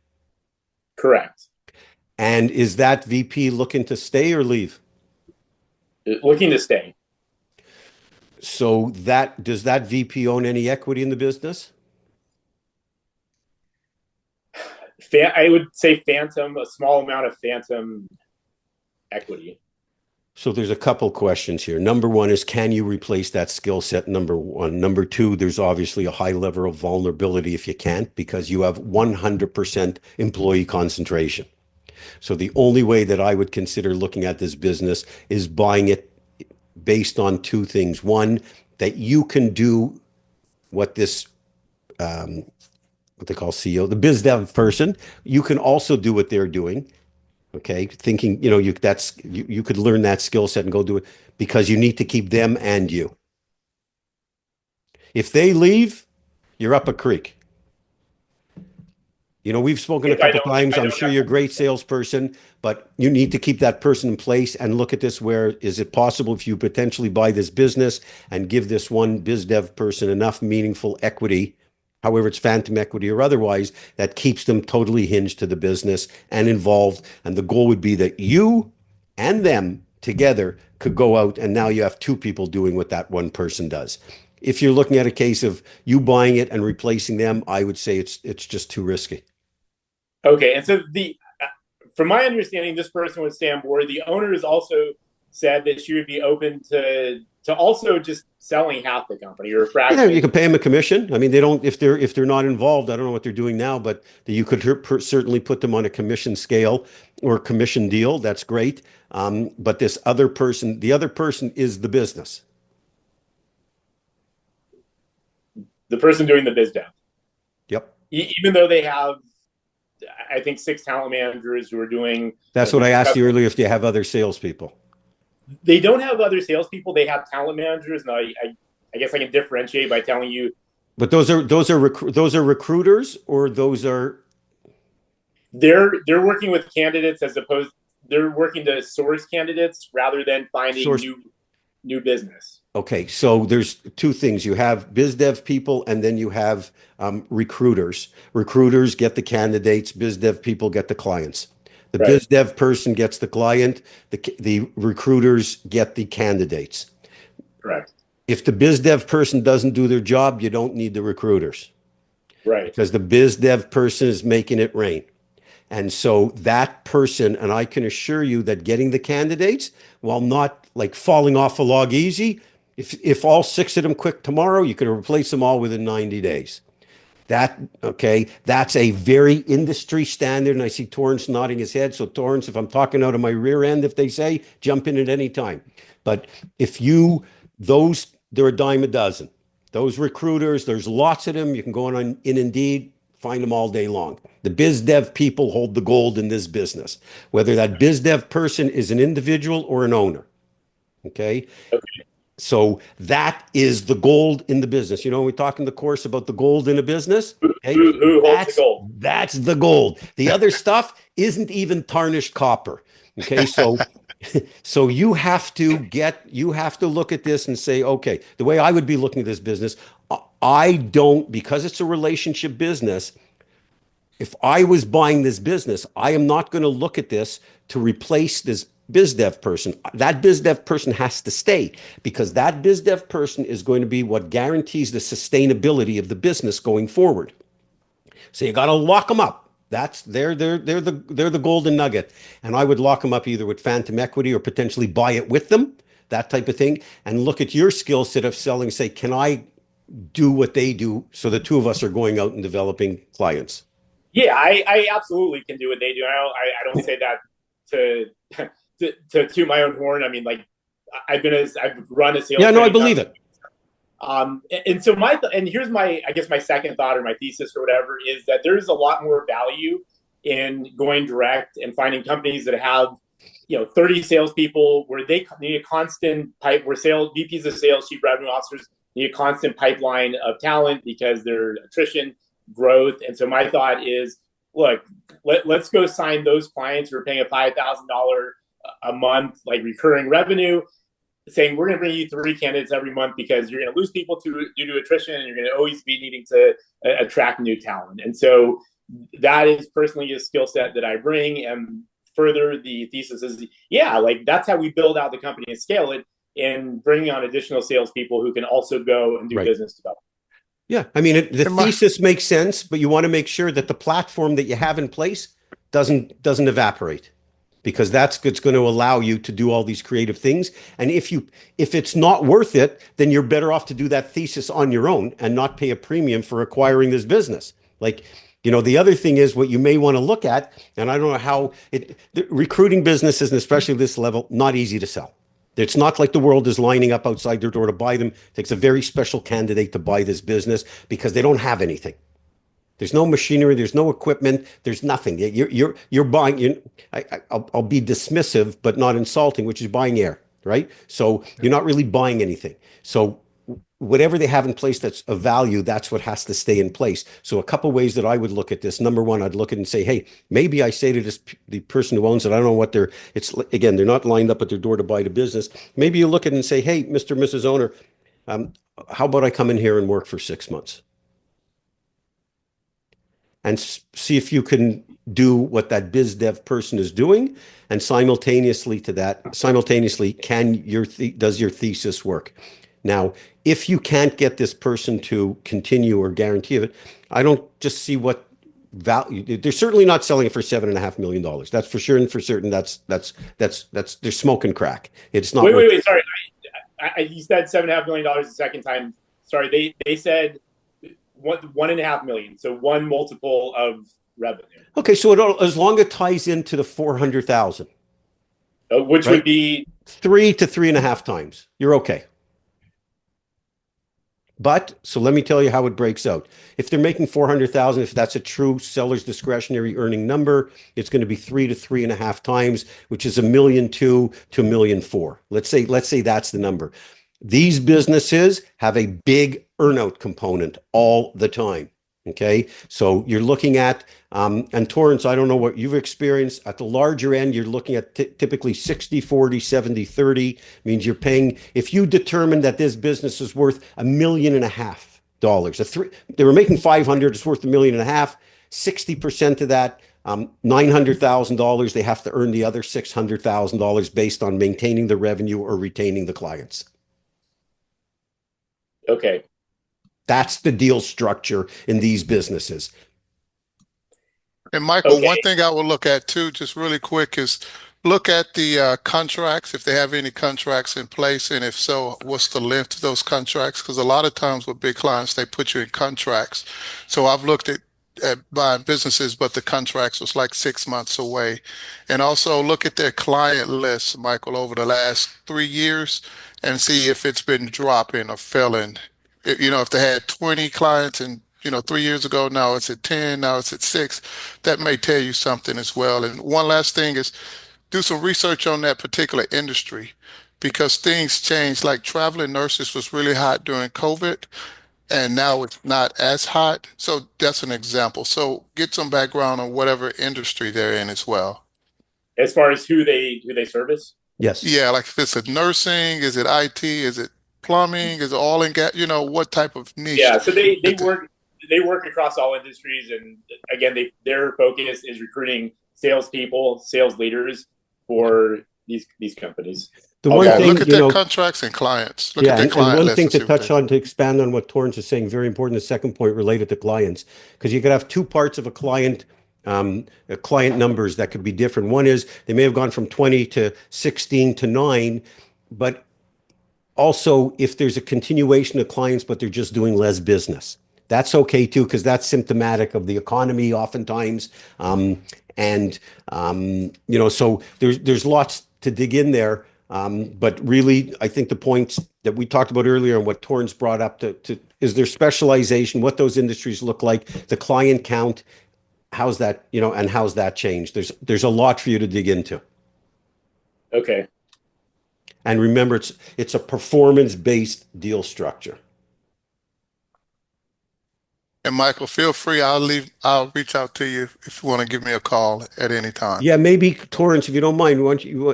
Speaker 7: Correct.
Speaker 1: And is that VP looking to stay or leave?
Speaker 7: Looking to stay.
Speaker 1: So does that VP own any equity in the business?
Speaker 7: I would say a small amount of phantom equity.
Speaker 1: So there's a couple questions here. Number one is, can you replace that skill set? Number one. Number two, there's obviously a high level of vulnerability if you can't, because you have 100% employee concentration. So the only way that I would consider looking at this business is buying it based on two things. One, that you can do what this, what they call CEO, the biz dev person, you can also do what they're doing. Okay, thinking, you could learn that skill set and go do it, because you need to keep them and you. If they leave, you're up a creek. We've spoken a couple times. I'm sure you're a great salesperson, but you need to keep that person in place and look at this. Where is it possible, if you potentially buy this business and give this one biz dev person enough meaningful equity, however it's phantom equity or otherwise, that keeps them totally hinged to the business and involved. And the goal would be that you and them together could go out, and now you have two people doing what that one person does. If you're looking at a case of you buying it and replacing them, I would say it's just too risky.
Speaker 7: Okay, and so from my understanding, this person would stay on board. The owner has also said that she would be open to also just selling half the company or a fraction.
Speaker 1: Yeah, you can pay them a commission. I mean, they don't, if they're not involved, I don't know what they're doing now, but you could certainly put them on a commission scale or commission deal. That's great. But the other person is the business.
Speaker 7: The person doing the biz dev.
Speaker 1: Yep.
Speaker 7: Even though they have, I think, 6 talent managers who are doing.
Speaker 1: That's what I asked you earlier, if you have other salespeople.
Speaker 7: They don't have other salespeople. They have talent managers. And I guess I can differentiate by telling you.
Speaker 1: But those are recruiters, or those are.
Speaker 7: They're working with candidates they're working to source candidates rather than finding new business. Okay,
Speaker 1: so there's two things. You have biz dev people, and then you have recruiters. Recruiters get the candidates. Biz dev people get the clients. The right. Biz dev person gets the client. The recruiters get the candidates.
Speaker 7: Correct.
Speaker 1: If the biz dev person doesn't do their job, you don't need the recruiters.
Speaker 7: Right.
Speaker 1: Because the biz dev person is making it rain. And so that person, and I can assure you that getting the candidates, while not like falling off a log easy, if all 6 of them quit tomorrow, you can replace them all within 90 days. That's a very industry standard. And I see Torrance nodding his head. So Torrance, if I'm talking out of my rear end, if they say, jump in at any time. But they're a dime a dozen. Those recruiters, there's lots of them. You can go in Indeed, find them all day long. The biz dev people hold the gold in this business, whether that biz dev person is an individual or an owner. Okay. So that is the gold in the business. We talk in the course about the gold in a business. Okay?
Speaker 7: Who holds the gold?
Speaker 1: That's the gold. The other stuff isn't even tarnished copper. Okay. So you have to look at this and say, okay, the way I would be looking at this business, because it's a relationship business. If I was buying this business, I am not going to look at this to replace this biz dev person. That biz dev person has to stay, because that biz dev person is going to be what guarantees the sustainability of the business going forward. So you got to lock them up. They're the golden nugget. And I would lock them up either with phantom equity or potentially buy it with them, that type of thing, and look at your skill set of selling, say, can I do what they do? So the two of us are going out and developing clients.
Speaker 7: Yeah, I absolutely can do what they do. I don't say that to toot my own horn. I mean, like, I've run a sales.
Speaker 1: Yeah, no, I believe it.
Speaker 7: And so here's my second thought or my thesis or whatever is that there's a lot more value in going direct and finding companies that have 30 salespeople where they need a constant where VPs of sales, chief revenue officers need a constant pipeline of talent because their attrition, growth. And so my thought is, look, let's go sign those clients who are paying a $5,000 a month, like recurring revenue, saying we're going to bring you 3 candidates every month because you're going to lose people due to attrition and you're going to always be needing to attract new talent. And so that is personally a skill set that I bring. And further, the thesis is, that's how we build out the company and scale it, and bringing on additional salespeople who can also go and do business development.
Speaker 1: Yeah, I mean, the thesis makes sense, but you want to make sure that the platform that you have in place doesn't evaporate, because that's what's going to allow you to do all these creative things. And if it's not worth it, then you're better off to do that thesis on your own and not pay a premium for acquiring this business. Like, the other thing is what you may want to look at, and I don't know how the recruiting businesses, and especially this level, not easy to sell. It's not like the world is lining up outside their door to buy them. It takes a very special candidate to buy this business because they don't have anything. There's no machinery. There's no equipment. There's nothing. You're buying. I'll be dismissive, but not insulting, which is buying air, right? So you're not really buying anything. So whatever they have in place that's of value, that's what has to stay in place. So a couple ways that I would look at this. Number one, I'd look at it and say, hey, maybe I say to the person who owns it, I don't know what they're not lined up at their door to buy the business. Maybe you look at it and say, hey, Mr. and Mrs. Owner, how about I come in here and work for 6 months? And see if you can do what that biz dev person is doing. And simultaneously does your thesis work? Now, if you can't get this person to continue or guarantee it, I don't just see what value. They're certainly not selling it for $7.5 million. That's for sure, and for certain, that's they're smoking crack. It's not.
Speaker 7: Wait. Sorry, you said $7.5 million the second time. Sorry, they said $1.5 million. So one multiple of revenue.
Speaker 1: Okay, so as long as it ties into the 400,000,
Speaker 7: which would be
Speaker 1: 3 to 3.5 times, you're okay. But so let me tell you how it breaks out. If they're making 400,000, if that's a true seller's discretionary earning number, it's going to be 3 to 3.5 times, which is $1.2 million to $1.4 million. Let's say that's the number. These businesses have a big earnout component all the time. Okay, so you're looking at, and Torrance, I don't know what you've experienced. At the larger end, you're looking at typically 60-40, 70-30, means you're paying, if you determine that this business is worth $1.5 million, they were making 500, it's worth $1.5 million, 60% of that, $900,000, they have to earn the other $600,000 based on maintaining the revenue or retaining the clients.
Speaker 7: Okay.
Speaker 1: That's the deal structure in these businesses.
Speaker 8: And Michael, one thing I will look at too, just really quick, is look at the contracts, if they have any contracts in place, and if so, what's the length of those contracts? Because a lot of times with big clients, they put you in contracts. So I've looked at buying businesses, but the contracts was like 6 months away. And also look at their client list, Michael, over the last 3 years, and see if it's been dropping or falling. If they had 20 clients and 3 years ago, now it's at 10, now it's at 6, that may tell you something as well. And one last thing is do some research on that particular industry, because things change. Like traveling nurses was really hot during COVID, and now it's not as hot. So that's an example. So get some background on whatever industry they're in as well.
Speaker 7: As far as who they service?
Speaker 1: Yes.
Speaker 8: Yeah, like if it's a nursing, is it IT, is it plumbing, is it oil and gas, what type of niche?
Speaker 7: Yeah, so they work across all industries, and again, their focus is recruiting salespeople, sales leaders for these companies.
Speaker 1: The one thing,
Speaker 8: look at their contracts and clients. Look at their client
Speaker 1: and one
Speaker 8: list
Speaker 1: thing to touch on, to expand on what Torrance is saying, very important, the second point related to clients, because you could have two parts of a client numbers that could be different. One is they may have gone from 20 to 16 to 9, but also if there's a continuation of clients, but they're just doing less business, that's okay too, because that's symptomatic of the economy oftentimes. So there's lots to dig in there. But really, I think the points that we talked about earlier and what Torrance brought up is there specialization, what those industries look like, the client count, how's that, and how's that changed? There's a lot for you to dig into.
Speaker 7: Okay.
Speaker 1: And remember, it's a performance-based deal structure.
Speaker 8: And Michael, feel free. I'll reach out to you if you want to give me a call at any time.
Speaker 1: Yeah, maybe Torrance, if you don't mind,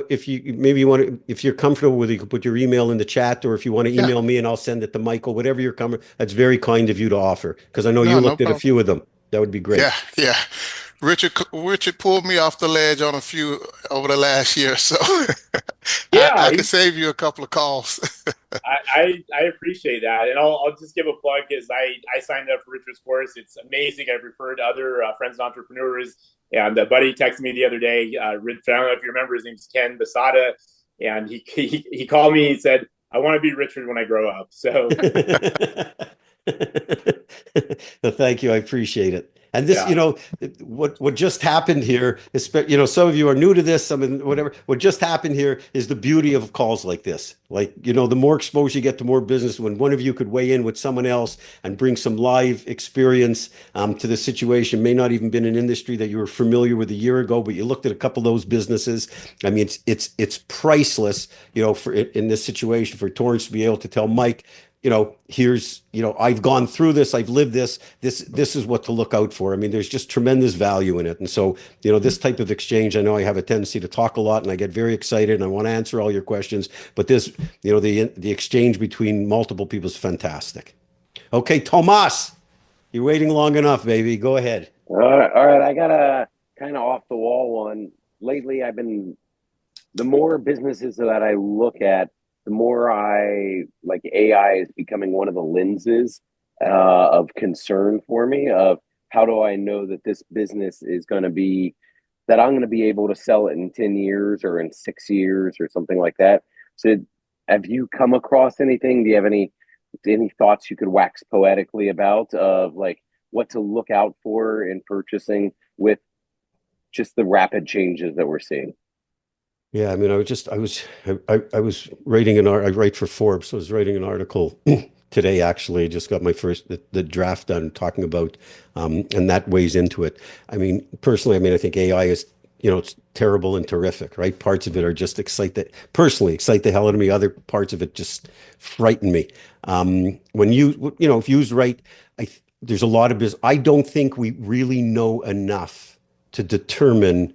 Speaker 1: if you want to, if you're comfortable with it, you can put your email in the chat, or if you want to
Speaker 8: Yeah.
Speaker 1: email me and I'll send it to Michael, whatever you're coming. That's very kind of you to offer, because I know you
Speaker 8: No, no
Speaker 1: looked at a
Speaker 8: problem.
Speaker 1: few of them. That would be great.
Speaker 8: Yeah, yeah. Richard pulled me off the ledge on a few over the last year, so
Speaker 7: Yeah,
Speaker 8: I could save you a couple of calls.
Speaker 7: I appreciate that, and I'll just give a plug because I signed up for Richard's course. It's amazing. I've referred to other friends and entrepreneurs, and a buddy texted me the other day. I don't know if you remember, his name's Ken Basada, and he called me. He said, "I want to be Richard when I grow up." So,
Speaker 1: Well, thank you. I appreciate it. And this,
Speaker 7: yeah.
Speaker 1: what just happened here is, some of you are new to this, some of whatever. What just happened here is the beauty of calls like this. Like, the more exposure you get to more business, when one of you could weigh in with someone else and bring some live experience to the situation, may not even been an industry that you were familiar with a year ago, but you looked at a couple of those businesses. I mean, it's priceless, for in this situation for Torrance to be able to tell Mike, here's, I've gone through this, I've lived this is what to look out for. I mean, there's just tremendous value in it. And so, this type of exchange, I know I have a tendency to talk a lot and I get very excited and I want to answer all your questions, but this, the exchange between multiple people is fantastic. Okay, Tomas, you're waiting long enough, baby. Go ahead.
Speaker 4: All right. I got a kind of off the wall one. Lately, the more businesses that I look at, the more AI is becoming one of the lenses of concern for me, of how do I know that this business is going to be, that I'm going to be able to sell it in 10 years or in 6 years or something like that. So have you come across anything? Do you have any thoughts you could wax poetically about, of like what to look out for in purchasing with just the rapid changes that we're seeing?
Speaker 1: Yeah, I mean, I was writing I write for Forbes, so I was writing an article today, actually. Just got my first, the draft done, talking about, and that weighs into it. I mean, personally, I think AI is, it's terrible and terrific, right? Parts of it are just excite the hell out of me. Other parts of it just frighten me. When if used right, there's a lot of business. I don't think we really know enough to determine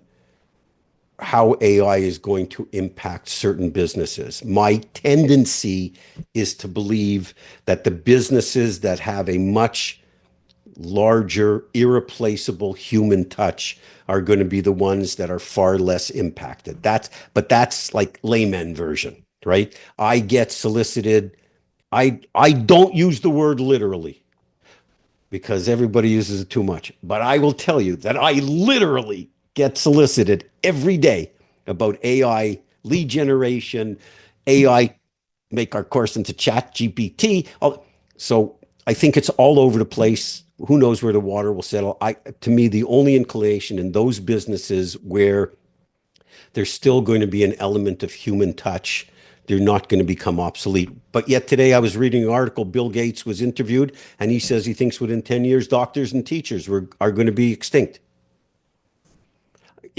Speaker 1: how AI is going to impact certain businesses. My tendency is to believe that the businesses that have a much larger, irreplaceable human touch are going to be the ones that are far less impacted. That's like layman version, right? I get solicited. I don't use the word literally, because everybody uses it too much. But I will tell you that I literally get solicited every day about AI lead generation, AI make our course into Chat GPT. So I think it's all over the place. Who knows where the water will settle? To me, the only inclination in those businesses where there's still going to be an element of human touch, they're not going to become obsolete. But yet today I was reading an article, Bill Gates was interviewed, and he says he thinks within 10 years, doctors and teachers are going to be extinct.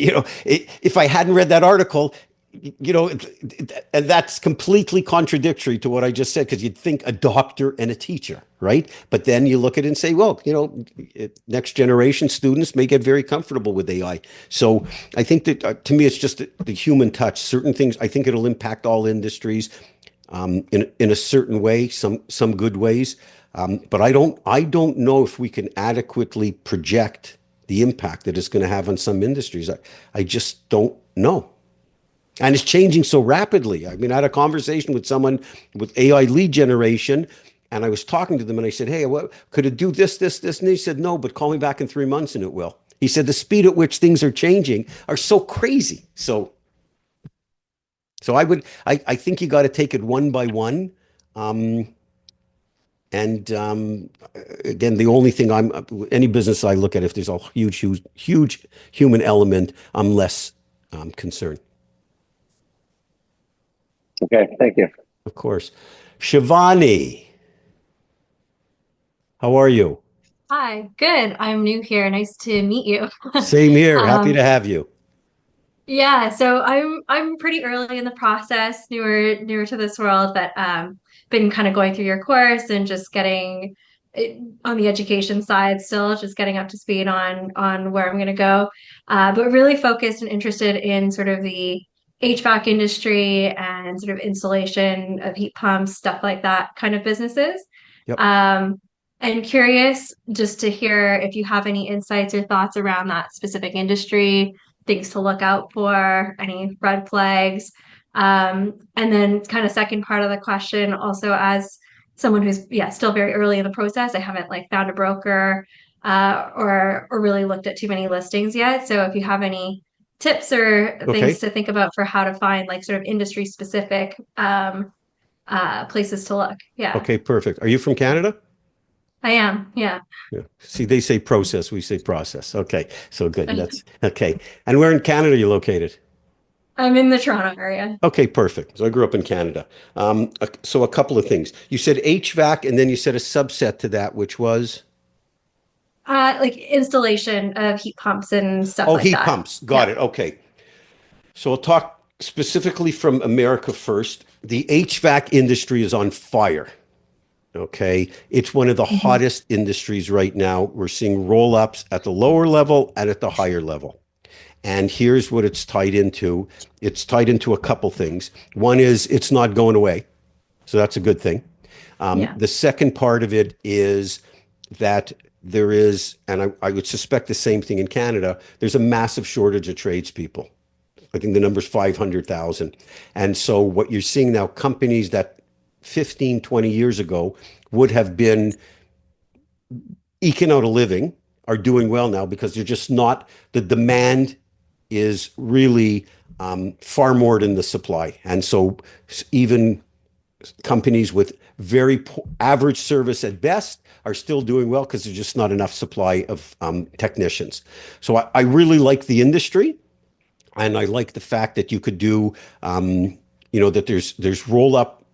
Speaker 1: If I hadn't read that article, and that's completely contradictory to what I just said, because you'd think a doctor and a teacher, right? But then you look at it and say, well, next generation students may get very comfortable with AI. So I think that to me, it's just the human touch. Certain things, I think it'll impact all industries in a certain way, some good ways. But I don't know if we can adequately project the impact that it's going to have on some industries. I just don't know. And it's changing so rapidly. I mean, I had a conversation with someone with AI lead generation, and I was talking to them and I said, hey, what could it do this? And he said, no, but call me back in 3 months and it will. He said, the speed at which things are changing are so crazy. So I think you got to take it one by one. Again, the only thing any business I look at, if there's a huge human element, I'm less concerned.
Speaker 4: Okay, thank you.
Speaker 1: Of course. Shivani, how are you?
Speaker 9: Hi, good. I'm new here. Nice to meet you.
Speaker 1: Same here. Happy to have you.
Speaker 9: Yeah, so I'm pretty early in the process, newer to this world, but been kind of going through your course and just getting it, on the education side still, just getting up to speed on where I'm going to go. But really focused and interested in sort of the HVAC industry and sort of installation of heat pumps, stuff like that kind of businesses.
Speaker 1: Yep.
Speaker 9: And curious just to hear if you have any insights or thoughts around that specific industry, things to look out for, any red flags. And then kind of second part of the question, also as someone who's still very early in the process, I haven't like found a broker or really looked at too many listings yet. So if you have any tips or
Speaker 1: Okay.
Speaker 9: things to think about for how to find like sort of industry specific places to look. Yeah,
Speaker 1: Okay, perfect. Are you from Canada?
Speaker 9: I am. Yeah.
Speaker 1: Yeah. See, they say process, we say process. Okay, so good. That's okay. And where in Canada are you located?
Speaker 9: I'm in the Toronto area.
Speaker 1: Okay, perfect. So I grew up in Canada. So a couple of things. You said HVAC, and then you said a subset to that, which was?
Speaker 9: Like installation of heat pumps and stuff
Speaker 1: Oh,
Speaker 9: like
Speaker 1: heat
Speaker 9: that.
Speaker 1: pumps. Got
Speaker 9: Yeah.
Speaker 1: it. Okay. So I'll talk specifically from America first. The HVAC industry is on fire. Okay. It's one of the hottest industries right now. We're seeing roll-ups at the lower level and at the higher level. And here's what it's tied into. It's tied into a couple things. One is it's not going away. So that's a good thing.
Speaker 9: Yeah.
Speaker 1: The second part of it is that there is, and I would suspect the same thing in Canada, there's a massive shortage of tradespeople. I think the number's 500,000. And so what you're seeing now, companies that 15, 20 years ago would have been eking out a living are doing well now because they're just not, the demand is really far more than the supply. And so even companies with very average service at best are still doing well because there's just not enough supply of technicians. So I really like the industry. And I like the fact that you could do, that there's roll up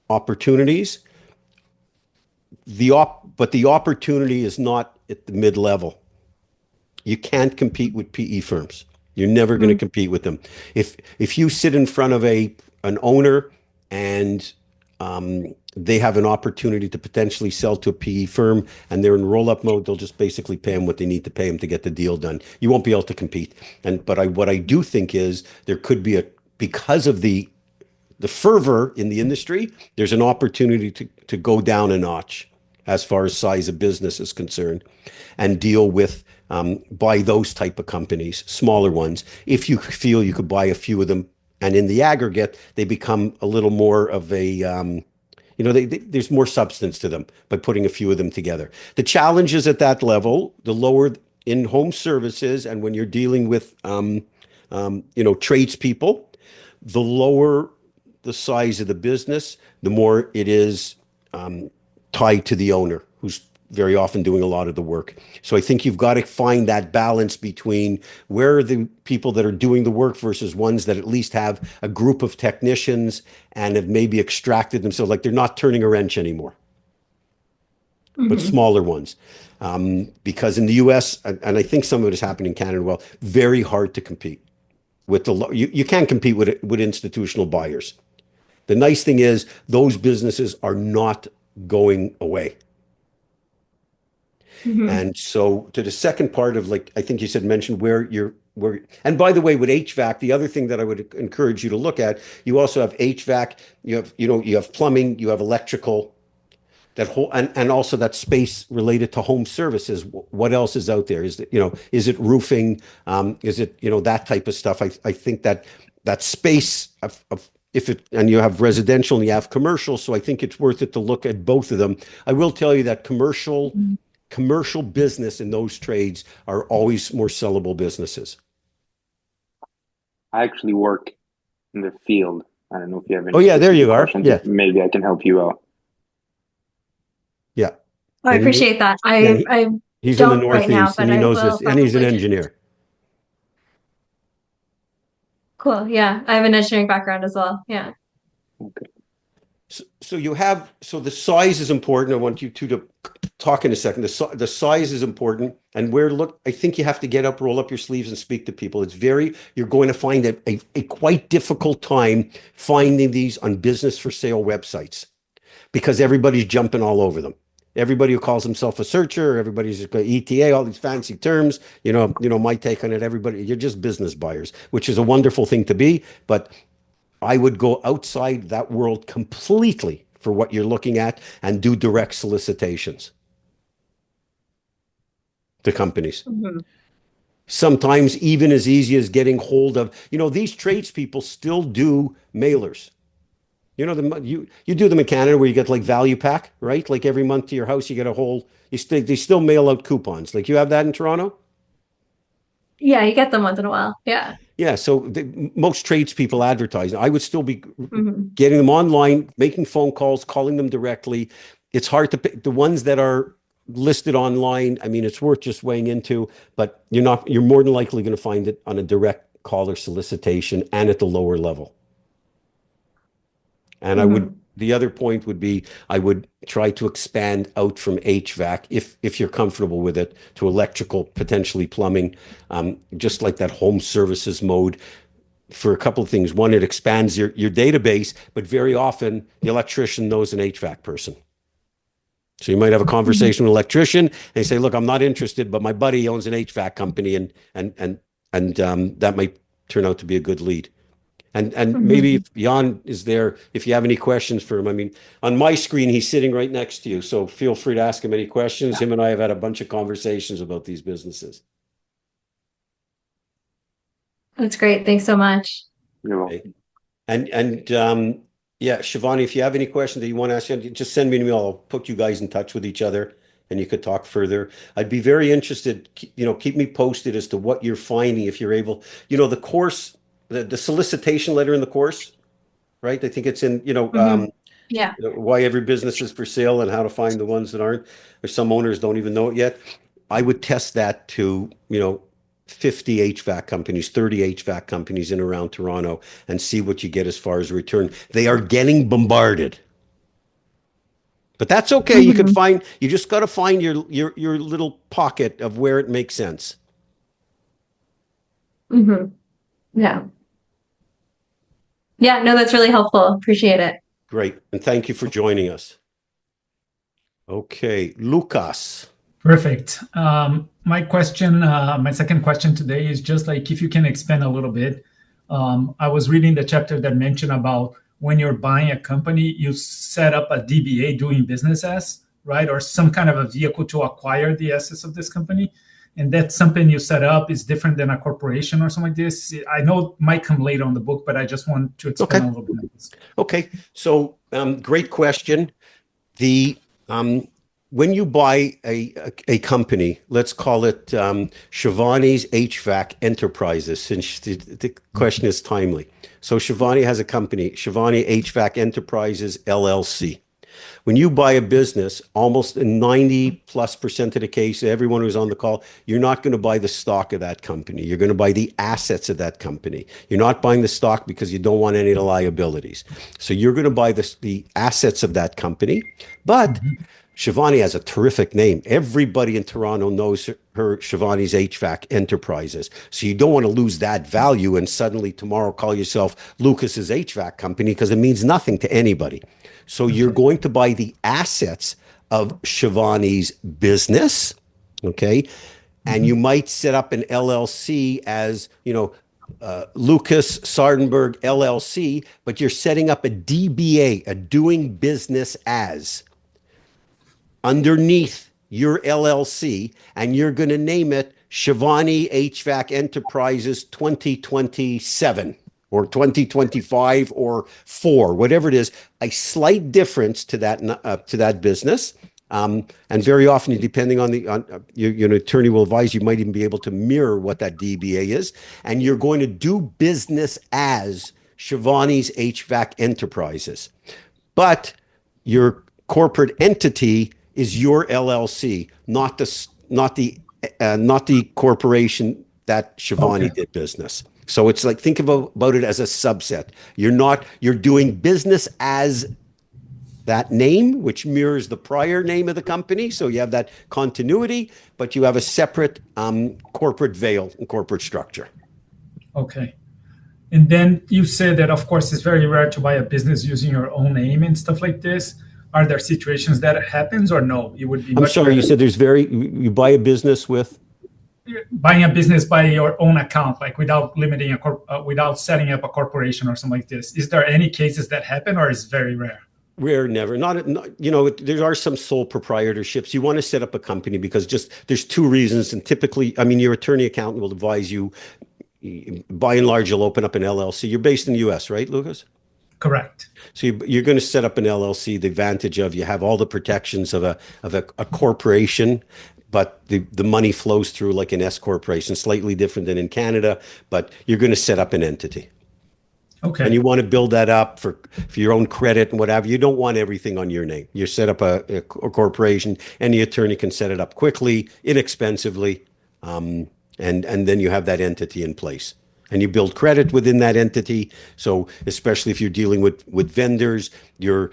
Speaker 1: opportunities. But the opportunity is not at the mid level. You can't compete with PE firms. You're never going to compete with them. If you sit in front of an owner and they have an opportunity to potentially sell to a PE firm and they're in roll-up mode, they'll just basically pay them what they need to pay them to get the deal done. You won't be able to compete. But what I do think is there could be because of the fervor in the industry, there's an opportunity to go down a notch as far as size of business is concerned and deal with buy those type of companies, smaller ones, if you feel you could buy a few of them. And in the aggregate, they become a little more of a, there's more substance to them by putting a few of them together. The challenges at that level, the lower in home services, and when you're dealing with, tradespeople, the lower the size of the business, the more it is tied to the owner, who's very often doing a lot of the work. So I think you've got to find that balance between where are the people that are doing the work versus ones that at least have a group of technicians and have maybe extracted themselves, like they're not turning a wrench anymore, but smaller ones. Because in the US, and I think some of it is happening in Canada, well, very hard to compete with you can't compete with institutional buyers. The nice thing is those businesses are not going away. And so to the second part of, like, I think you mentioned where, and by the way, with HVAC, the other thing that I would encourage you to look at, you also have HVAC, you have plumbing, you have electrical, that whole, and also that space related to home services. What else is out there? Is it roofing? Is it, that type of stuff? I think that space of and you have residential and you have commercial. So I think it's worth it to look at both of them. I will tell you that commercial business in those trades are always more sellable businesses.
Speaker 10: I actually work in the field. I don't know if you have any.
Speaker 1: Oh yeah, there you are. Yeah,
Speaker 10: maybe I can help you out.
Speaker 1: Yeah,
Speaker 9: I appreciate that. I
Speaker 1: he's
Speaker 9: don't
Speaker 1: in the
Speaker 9: right now,
Speaker 1: Northeast,
Speaker 9: but
Speaker 1: and he
Speaker 9: I
Speaker 1: knows
Speaker 9: will
Speaker 1: this, and he's an
Speaker 9: probably.
Speaker 1: engineer.
Speaker 9: Cool. Yeah, I have an engineering background as well. Yeah.
Speaker 10: Okay.
Speaker 1: So you have, so the size is important. I want you two to talk in a second. The size is important. And I think you have to get up, roll up your sleeves and speak to people. You're going to find a quite difficult time finding these on business for sale websites because everybody's jumping all over them. Everybody who calls himself a searcher, everybody's got ETA, all these fancy terms, my take on it, you're just business buyers, which is a wonderful thing to be, but I would go outside that world completely for what you're looking at and do direct solicitations to companies.
Speaker 9: Mm-hmm.
Speaker 1: Sometimes even as easy as getting hold of, these tradespeople still do mailers. You do them in Canada where you get like value pack, right? Like every month to your house, you get they still mail out coupons. Like you have that in Toronto?
Speaker 9: Yeah, you get them once in a while. Yeah.
Speaker 1: Yeah, so most tradespeople advertise. I would still be
Speaker 9: Mm-hmm.
Speaker 1: getting them online, making phone calls, calling them directly. It's hard to pick the ones that are listed online. I mean, it's worth just weighing into, but you're more than likely going to find it on a direct call or solicitation and at the lower level. And the other point would be, I would try to expand out from HVAC if you're comfortable with it to electrical, potentially plumbing, just like that home services mode for a couple of things. One, it expands your database, but very often the electrician knows an HVAC person. So you might have a conversation with an electrician and they say, look, I'm not interested, but my buddy owns an HVAC company and that might turn out to be a good lead. And maybe if Jan is there, if you have any questions for him, I mean, on my screen, he's sitting right next to you. So feel free to ask him any questions. Him and I have had a bunch of conversations about these businesses.
Speaker 9: That's great. Thanks so much.
Speaker 10: You're welcome.
Speaker 1: And yeah, Shivani, if you have any questions that you want to ask, just send me an email. I'll put you guys in touch with each other and you could talk further. I'd be very interested, keep me posted as to what you're finding if you're able, the course, the solicitation letter in the course, right? I think it's in,
Speaker 9: Yeah.
Speaker 1: why every business is for sale and how to find the ones that aren't, or some owners don't even know it yet. I would test that to, 50 HVAC companies, 30 HVAC companies in around Toronto and see what you get as far as return. They are getting bombarded. But that's okay. You just got to find your little pocket of where it makes sense.
Speaker 9: Mm-hmm. Yeah. Yeah, no, that's really helpful. Appreciate it.
Speaker 1: Great. And thank you for joining us. Okay, Lucas.
Speaker 3: Perfect. My second question today is just like if you can expand a little bit. I was reading the chapter that mentioned about when you're buying a company, you set up a DBA, doing business as, right? Or some kind of a vehicle to acquire the assets of this company. And that's something you set up is different than a corporation or something like this. I know it might come later on the book, but I just want to expand a little bit on this.
Speaker 1: Okay. So great question. When you buy a company, let's call it Shivani's HVAC Enterprises, since the question is timely. So Shivani has a company, Shivani HVAC Enterprises, LLC. When you buy a business, almost 90+% of the case, everyone who's on the call, you're not going to buy the stock of that company. You're going to buy the assets of that company. You're not buying the stock because you don't want any of the liabilities. So you're going to buy the assets of that company. But Shivani has a terrific name. Everybody in Toronto knows her Shivani's HVAC Enterprises. So you don't want to lose that value and suddenly tomorrow call yourself Lucas's HVAC company because it means nothing to anybody. So you're going to buy the assets of Shivani's business, okay? And you might set up an LLC as, Lucas Sardenberg LLC, but you're setting up a DBA, a doing business as, underneath your LLC, and you're going to name it Shivani HVAC Enterprises 2027 or 2025 or 4, whatever it is, a slight difference to that business. And very often, depending on your attorney will advise, you might even be able to mirror what that DBA is. And you're going to do business as Shivani's HVAC Enterprises. But your corporate entity is your LLC, not the corporation that Shivani did business. So it's like, think about it as a subset. You're doing business as that name, which mirrors the prior name of the company. So you have that continuity, but you have a separate corporate veil and corporate structure.
Speaker 3: Okay. And then you said that, of course, it's very rare to buy a business using your own name and stuff like this. Are there situations that happens or no? It would be.
Speaker 1: I'm sorry, you said you buy a business with?
Speaker 3: Buying a business by your own account, like without limiting without setting up a corporation or something like this. Is there any cases that happen, or is very rare?
Speaker 1: Rare, never. Not, there are some sole proprietorships. You want to set up a company because there's two reasons. And typically, I mean, your attorney accountant will advise you, by and large, you'll open up an LLC. You're based in the US, right, Lucas?
Speaker 3: Correct.
Speaker 1: So you're going to set up an LLC. The advantage of you have all the protections of a corporation, but the money flows through like an S corporation, slightly different than in Canada, but you're going to set up an entity.
Speaker 3: Okay.
Speaker 1: And you want to build that up for your own credit and whatever. You don't want everything on your name. You set up a corporation, and the attorney can set it up quickly, inexpensively, and then you have that entity in place. And you build credit within that entity. So especially if you're dealing with vendors, your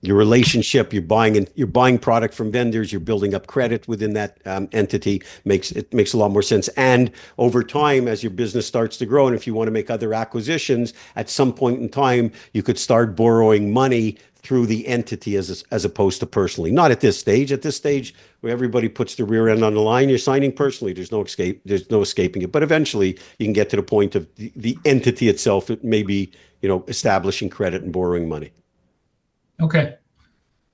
Speaker 1: relationship, you're buying product from vendors, you're building up credit within that entity, makes a lot more sense. And over time, as your business starts to grow, and if you want to make other acquisitions, at some point in time, you could start borrowing money through the entity as opposed to personally. Not at this stage. At this stage, where everybody puts the rear end on the line, you're signing personally. There's no escaping it. But eventually, you can get to the point of the entity itself. It may be, establishing credit and borrowing money.
Speaker 3: Okay,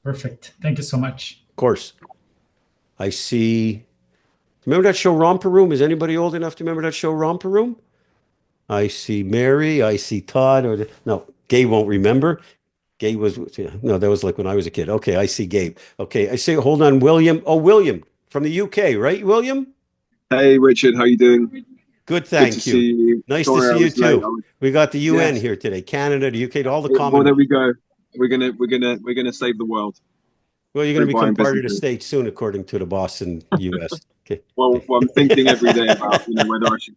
Speaker 3: perfect. Thank you so much.
Speaker 1: Of course. I see. Remember that show Romper Room? Is anybody old enough to remember that show Romper Room? I see Mary. I see Todd. No, Gabe won't remember. Gabe that was like when I was a kid. Okay, I see Gabe. Okay, I see, hold on, William. Oh, William from the UK, right, William?
Speaker 11: Hey, Richard, how you doing?
Speaker 1: Good, thank you.
Speaker 11: See you.
Speaker 1: Nice
Speaker 11: Sorry,
Speaker 1: to see you too.
Speaker 11: Late.
Speaker 1: We got the UN
Speaker 11: Yes.
Speaker 1: here today, Canada, the UK, all the
Speaker 11: Well,
Speaker 1: common.
Speaker 11: there we go. We're gonna save the world.
Speaker 1: Well, you're going to become
Speaker 11: Buying
Speaker 1: part of the
Speaker 11: businesses.
Speaker 1: state soon, according to the boss in US. Okay.
Speaker 11: Well, I'm thinking every day about whether I should.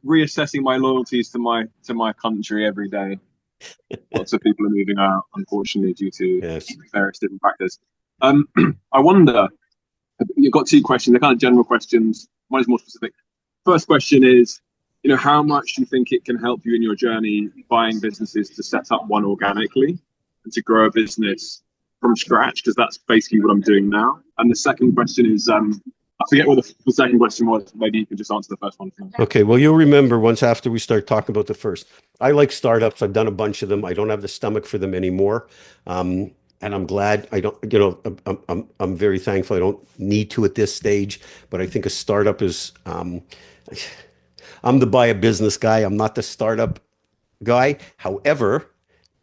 Speaker 11: Reassessing my loyalties to my country every day. Lots of people are moving out, unfortunately, due to various different factors. I wonder. You've got two questions. They're kind of general questions. One is more specific. First question is, how much do you think it can help you in your journey buying businesses to set up one organically and to grow a business from scratch? Because that's basically what I'm doing now. And the second question is, I forget what the second question was. Maybe you can just answer the first one for me.
Speaker 1: Okay, well, you'll remember once after we start talking about the first. I like startups. I've done a bunch of them. I don't have the stomach for them anymore. And I'm glad I don't, I'm very thankful I don't need to at this stage. But I think a startup is, I'm the buy a business guy. I'm not the startup guy. However,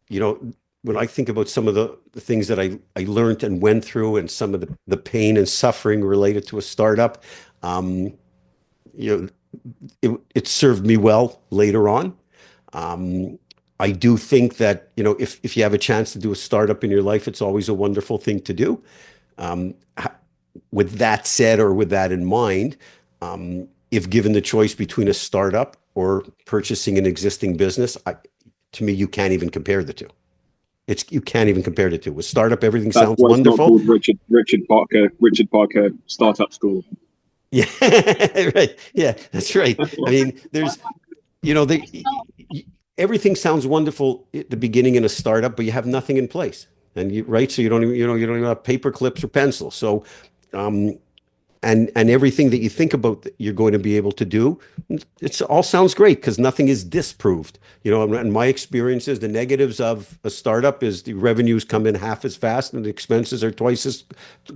Speaker 1: when I think about some of the things that I learned and went through and some of the pain and suffering related to a startup, it served me well later on. I do think that, if you have a chance to do a startup in your life, it's always a wonderful thing to do. With that said, or with that in mind, if given the choice between a startup or purchasing an existing business, to me, you can't even compare the two. You can't even compare the two. With startup, everything sounds wonderful.
Speaker 11: It's not called Richard Parker Startup School.
Speaker 1: Yeah, right. Yeah, that's right. I mean, there's, everything sounds wonderful at the beginning in a startup, but you have nothing in place, and so you don't even have paper clips or pencils. So, and everything that you think about that you're going to be able to do, it all sounds great because nothing is disproved. And my experience is the negatives of a startup is the revenues come in half as fast and the expenses are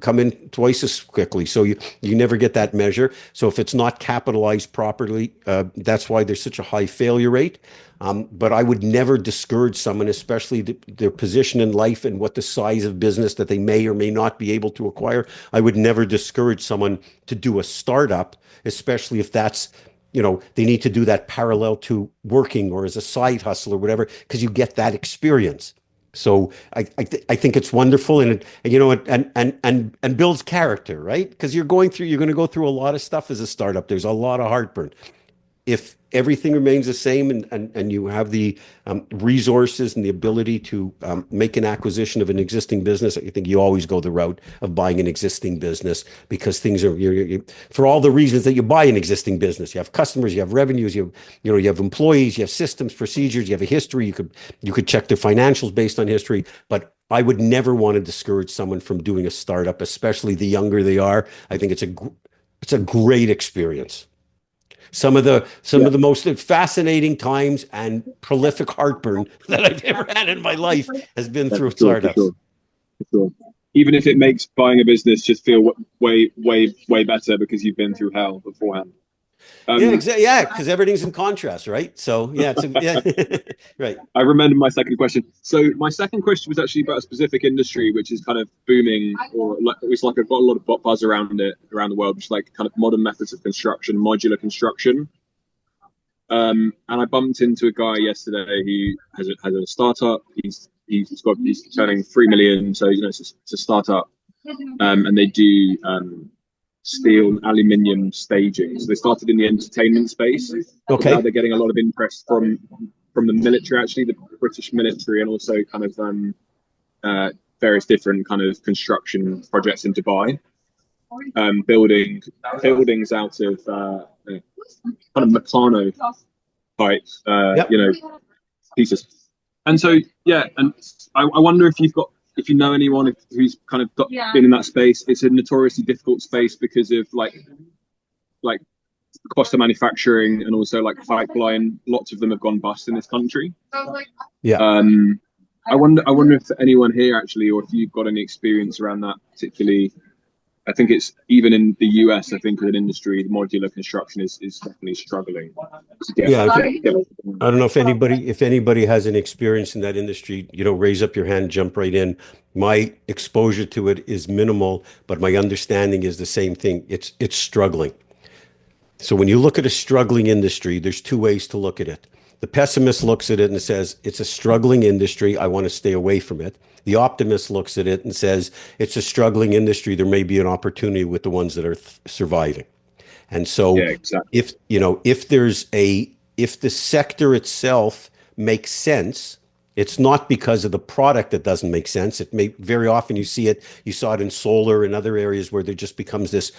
Speaker 1: come in twice as quickly. So you never get that measure. So if it's not capitalized properly, that's why there's such a high failure rate. But I would never discourage someone, especially their position in life and what the size of business that they may or may not be able to acquire. I would never discourage someone to do a startup, especially if that's, they need to do that parallel to working or as a side hustle or whatever, because you get that experience. So I think it's wonderful, and and builds character, right? Because you're going to go through a lot of stuff as a startup. There's a lot of heartburn. if everything remains the same and you have the resources and the ability to make an acquisition of an existing business, I think you always go the route of buying an existing business, because things are, for all the reasons that you buy an existing business. You have customers, you have revenues, you have employees, you have systems, procedures, you have a history. You could check their financials based on history, but I would never want to discourage someone from doing a startup, especially the younger they are. I think it's a great experience. Some of the most fascinating times and prolific heartburn that I've ever had in my life has been through startups.
Speaker 11: For sure. Even if it makes buying a business just feel way better because you've been through hell beforehand.
Speaker 1: Yeah, exactly. Yeah, because everything's in contrast, right? So yeah, right.
Speaker 11: I remember my second question. So my second question was actually about a specific industry which is kind of booming, or it's like I've got a lot of buzz around it around the world, which is like kind of modern methods of construction, modular construction. And I bumped into a guy yesterday who has a startup. He's turning 3 million, so it's a startup, and they do steel and aluminium staging. So they started in the entertainment space.
Speaker 1: Okay.
Speaker 11: Now they're getting a lot of interest from the military, actually, the British military, and also kind of various different kind of construction projects in Dubai. Buildings out of kind of Meccano type, pieces. And so, yeah, and I wonder if you know anyone who's kind of been in that space. It's a notoriously difficult space because of like cost of manufacturing, and also like pipeline. Lots of them have gone bust in this country.
Speaker 1: Yeah.
Speaker 11: I wonder if anyone here actually, or if you've got any experience around that particularly. I think it's even in the US, I think as an industry, modular construction is definitely struggling.
Speaker 1: Yeah, I don't know if anybody has any experience in that industry, raise up your hand, jump right in. My exposure to it is minimal, but my understanding is the same thing. It's struggling. So when you look at a struggling industry, there's two ways to look at it. The pessimist looks at it and says, it's a struggling industry, I want to stay away from it. The optimist looks at it and says, it's a struggling industry, there may be an opportunity with the ones that are surviving. And so if the sector itself makes sense, it's not because of the product that doesn't make sense. It may very often you saw it in solar and other areas where there just becomes this,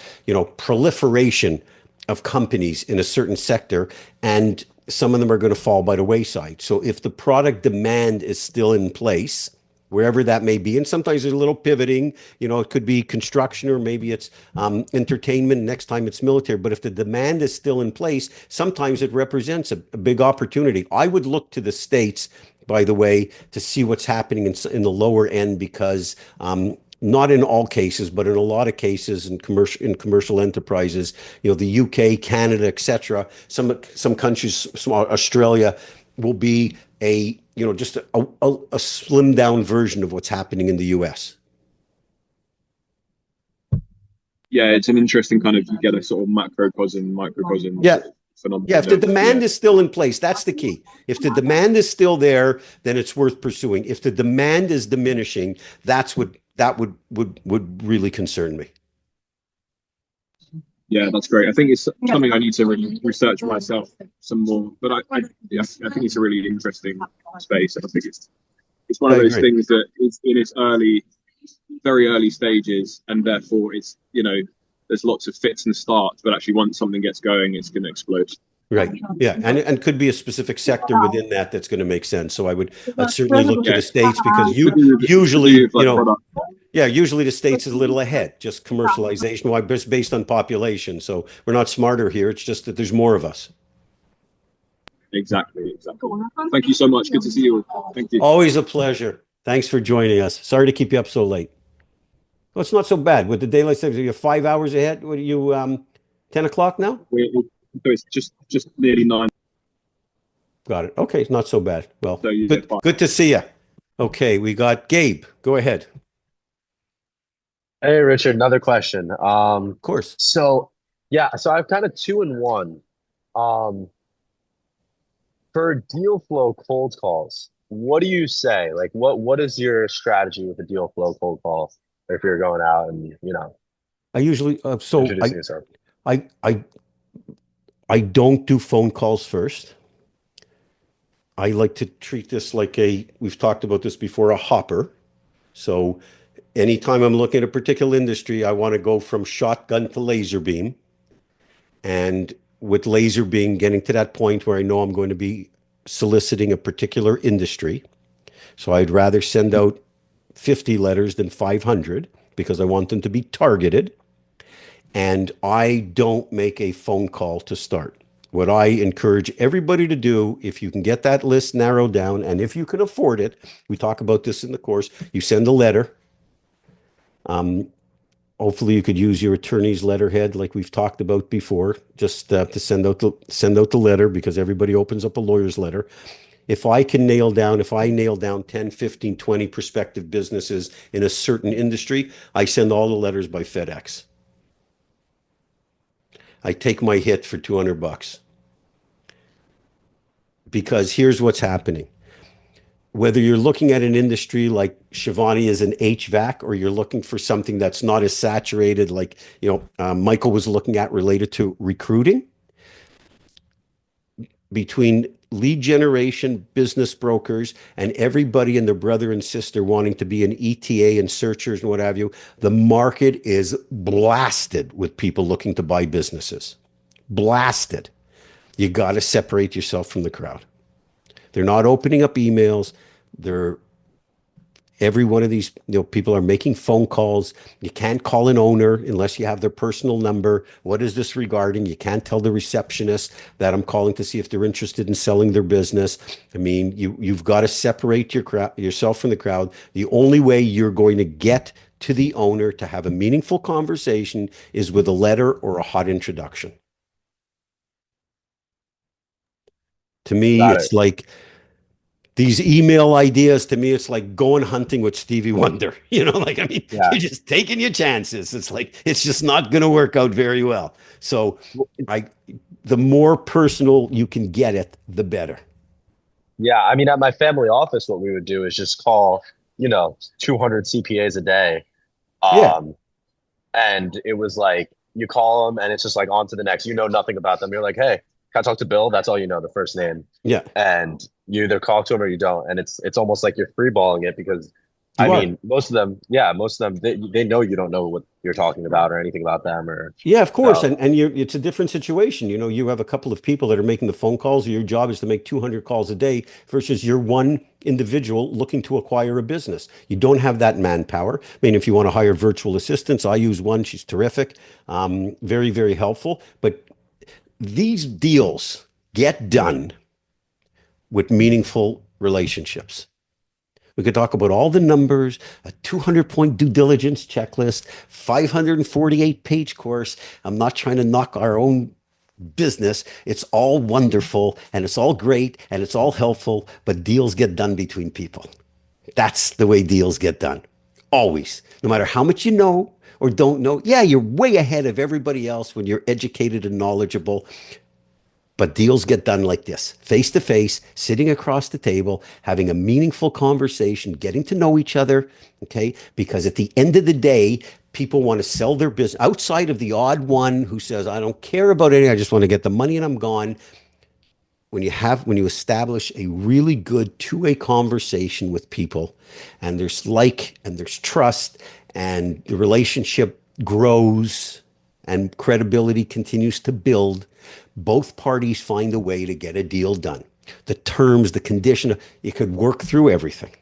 Speaker 1: proliferation of companies in a certain sector, and some of them are going to fall by the wayside. So if the product demand is still in place, wherever that may be, and sometimes there's a little pivoting, it could be construction, or maybe it's entertainment, next time it's military. But if the demand is still in place, sometimes it represents a big opportunity. I would look to the States, by the way, to see what's happening in the lower end, because not in all cases, but in a lot of cases in commercial enterprises, the UK, Canada, etc. Some countries, Australia, will be just a slimmed down version of what's happening in the US.
Speaker 11: Yeah, it's an interesting kind of, you get a sort of macrocosm, microcosm. Phenomenon.
Speaker 1: Yeah, if the demand is still in place, that's the key. If the demand is still there, then it's worth pursuing. If the demand is diminishing, that would really concern me.
Speaker 11: Yeah, that's great. I think it's something I need to really research myself some more. But I think it's a really interesting space. I think it's one of those things that is in its very early stages, and therefore it's there's lots of fits and starts. But actually, once something gets going, it's going to explode.
Speaker 1: Right. Yeah, and could be a specific sector within that's going to make sense. So I'd certainly look to the States, because usually usually the States is a little ahead, just commercialization wise, based on population. So we're not smarter here. It's just that there's more of us.
Speaker 11: Exactly. Thank you so much. Good to see you. Thank you.
Speaker 1: Always a pleasure. Thanks for joining us. Sorry to keep you up so late. Well, it's not so bad with the daylight savings. You're 5 hours ahead. What are you? 10 o'clock now?
Speaker 11: It's just nearly 9.
Speaker 1: Got it. Okay, not so bad. Well, good to see you. Okay, we got Gabe. Go ahead.
Speaker 2: Hey, Richard, another question.
Speaker 1: Of course.
Speaker 2: So I've kind of 2 in 1. For deal flow cold calls, what do you say? Like, what is your strategy with the deal flow cold call? If you're going out and
Speaker 1: I usually
Speaker 2: introducing yourself.
Speaker 1: I don't do phone calls first. I like to treat this like we've talked about this before, a hopper. So anytime I'm looking at a particular industry, I want to go from shotgun to laser beam. And with laser beam, getting to that point where I know I'm going to be soliciting a particular industry. So I'd rather send out 50 letters than 500 because I want them to be targeted. And I don't make a phone call to start. What I encourage everybody to do, if you can get that list narrowed down, and if you can afford it, we talk about this in the course, you send a letter. Hopefully you could use your attorney's letterhead like we've talked about before, just to send out the letter, because everybody opens up a lawyer's letter. If I nail down 10, 15, 20 prospective businesses in a certain industry, I send all the letters by FedEx. I take my hit for $200 because here's what's happening. Whether you're looking at an industry like Shivani is an HVAC, or you're looking for something that's not as saturated, like, Michael was looking at related to recruiting, between lead generation, business brokers, and everybody and their brother and sister wanting to be an ETA and searchers and what have you, the market is blasted with people looking to buy businesses. Blasted. You got to separate yourself from the crowd. They're not opening up emails. Every one of these people are making phone calls. You can't call an owner unless you have their personal number. What is this regarding? You can't tell the receptionist that I'm calling to see if they're interested in selling their business. I mean, you've got to separate yourself from the crowd. The only way you're going to get to the owner to have a meaningful conversation is with a letter or a hot introduction. To me, it's like these email ideas. To me, it's like going hunting with Stevie Wonder. You're just taking your chances. It's like, it's just not going to work out very well. So the more personal you can get it, the better.
Speaker 2: Yeah. I mean, at my family office, what we would do is just call, 200 CPAs a day. And it was like, you call them and it's just like on to the next, nothing about them. You're like, hey, can I talk to Bill? That's all the first name.
Speaker 1: Yeah.
Speaker 2: And you either call to him or you don't. And it's almost like you're freeballing it because most of them, they know you don't know what you're talking about or anything about them
Speaker 1: Yeah, of course. And it's a different situation. You have a couple of people that are making the phone calls. Your job is to make 200 calls a day versus you're one individual looking to acquire a business. You don't have that manpower. I mean, if you want to hire virtual assistants, I use one. She's terrific. Very, very helpful. But these deals get done with meaningful relationships. We could talk about all the numbers, a 200-point due diligence checklist, 548-page course. I'm not trying to knock our own business. It's all wonderful and it's all great and it's all helpful, but deals get done between people. That's the way deals get done. Always. No matter how much you know or don't know. Yeah, you're way ahead of everybody else when you're educated and knowledgeable. But deals get done like this, face to face, sitting across the table, having a meaningful conversation, getting to know each other, okay? Because at the end of the day, people want to sell their business outside of the odd one who says, I don't care about anything, I just want to get the money and I'm gone. When you establish a really good two-way conversation with people, and there's and there's trust, and the relationship grows and credibility continues to build, both parties find a way to get a deal done. The terms, the condition, you could work through everything.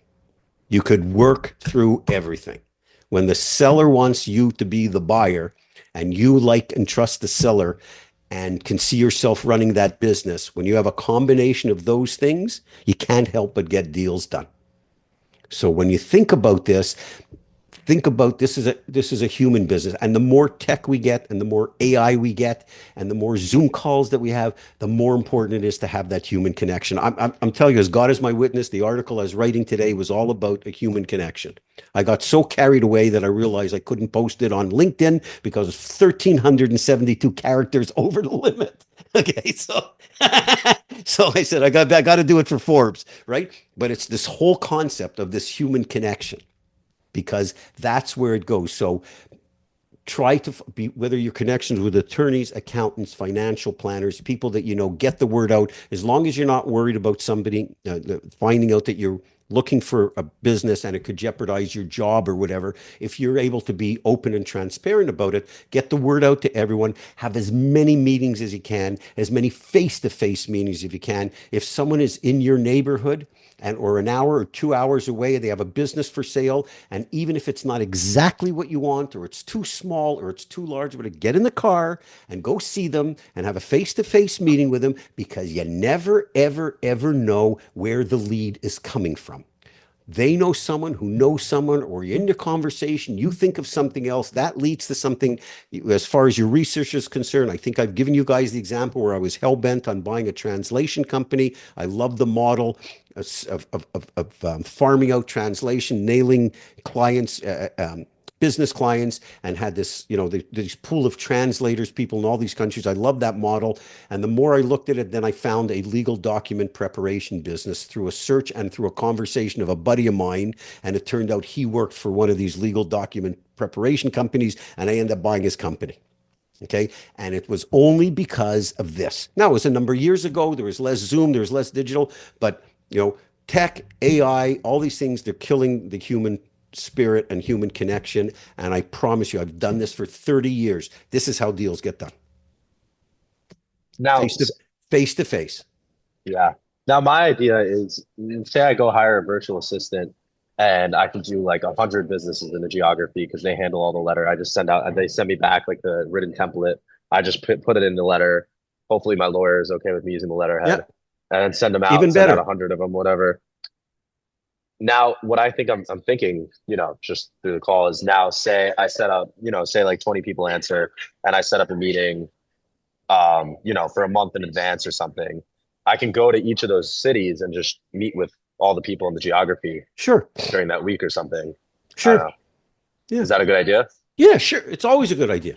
Speaker 1: You could work through everything. When the seller wants you to be the buyer and you like and trust the seller and can see yourself running that business, when you have a combination of those things, you can't help but get deals done. So when you think about this is a human business. And the more tech we get and the more AI we get and the more Zoom calls that we have, the more important it is to have that human connection. I'm telling you, as God is my witness, the article I was writing today was all about a human connection. I got so carried away that I realized I couldn't post it on LinkedIn because it's 1,372 characters over the limit. Okay, so I said, I got to do it for Forbes, right? But it's this whole concept of this human connection, because that's where it goes. So try to be, whether your connections with attorneys, accountants, financial planners, people that, get the word out, as long as you're not worried about somebody finding out that you're looking for a business and it could jeopardize your job or whatever. If you're able to be open and transparent about it, get the word out to everyone, have as many meetings as you can, as many face-to-face meetings if you can. If someone is in your neighborhood or an hour or 2 hours away, they have a business for sale, and even if it's not exactly what you want, or it's too small or it's too large, but get in the car and go see them and have a face-to-face meeting with them, because you never, ever, ever know where the lead is coming from. They know someone who knows someone, or you're in your conversation, you think of something else, that leads to something. As far as your research is concerned, I think I've given you guys the example where I was hell-bent on buying a translation company. I love the model of farming out translation, nailing clients, business clients, and had this, this pool of translators, people in all these countries. I love that model. And the more I looked at it, then I found a legal document preparation business through a search and through a conversation of a buddy of mine. And it turned out he worked for one of these legal document preparation companies, and I ended up buying his company. Okay. And it was only because of this. Now, it was a number of years ago. There was less Zoom, there was less digital, but tech, AI, all these things, they're killing the human spirit and human connection. And I promise you, I've done this for 30 years. This is how deals get done.
Speaker 2: Now,
Speaker 1: face to face.
Speaker 2: Yeah. Now, my idea is, say I go hire a virtual assistant and I can do like 100 businesses in the geography because they handle all the letter. I just send out, and they send me back like the written template. I just put it in the letter. Hopefully my lawyer is okay with me using the letterhead, and then send them out,
Speaker 1: Even
Speaker 2: send
Speaker 1: better.
Speaker 2: out 100 of them, whatever. Now, what I think I'm thinking, just through the call is, now say I set up, say like 20 people answer, and I set up a meeting, for a month in advance or something. I can go to each of those cities and just meet with all the people in the geography.
Speaker 1: Sure.
Speaker 2: During that week or something.
Speaker 1: Sure.
Speaker 2: Yeah. Is that a good idea?
Speaker 1: Yeah, sure. It's always a good idea.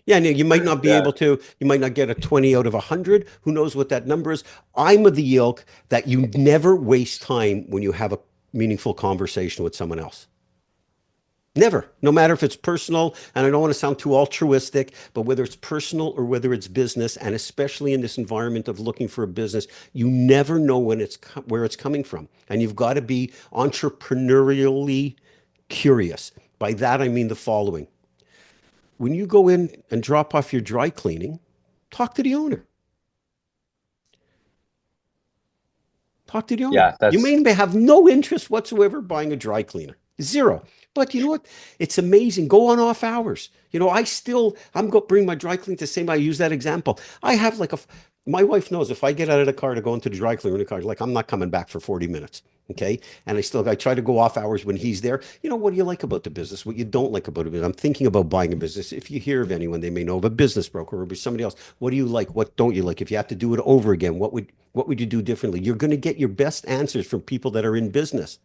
Speaker 1: Yeah, you might not be able to, you might not get a 20 out of 100. Who knows what that number is? I'm of the ilk that you never waste time when you have a meaningful conversation with someone else. Never, no matter if it's personal, and I don't want to sound too altruistic, but whether it's personal or whether it's business, and especially in this environment of looking for a business, you never know where it's coming from. And you've got to be entrepreneurially curious. By that, I mean the following. When you go in and drop off your dry cleaning, talk to the owner. Talk to the owner.
Speaker 2: Yeah,
Speaker 1: you may have no interest whatsoever buying a dry cleaner. Zero. But you know what? It's amazing. Go on off hours. I'm going to bring my dry cleaner to the same. I use that example. I have my wife knows if I get out of the car to go into the dry cleaner in the car, I'm not coming back for 40 minutes. Okay. And I try to go off hours when he's there. What do you like about the business? What you don't like about it? I'm thinking about buying a business. If you hear of anyone, they may know of a business broker or somebody else. What do you like? What don't you like? If you have to do it over again, what would you do differently? You're going to get your best answers from people that are in business.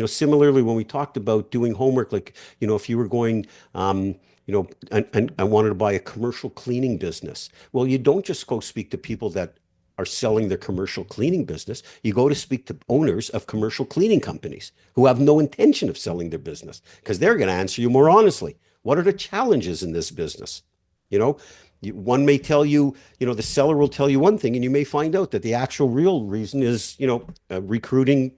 Speaker 1: Similarly, when we talked about doing homework, if you were going, and I wanted to buy a commercial cleaning business, well, you don't just go speak to people that are selling their commercial cleaning business. You go to speak to owners of commercial cleaning companies who have no intention of selling their business, because they're going to answer you more honestly. What are the challenges in this business? One may tell you, the seller will tell you one thing, and you may find out that the actual real reason is, recruiting,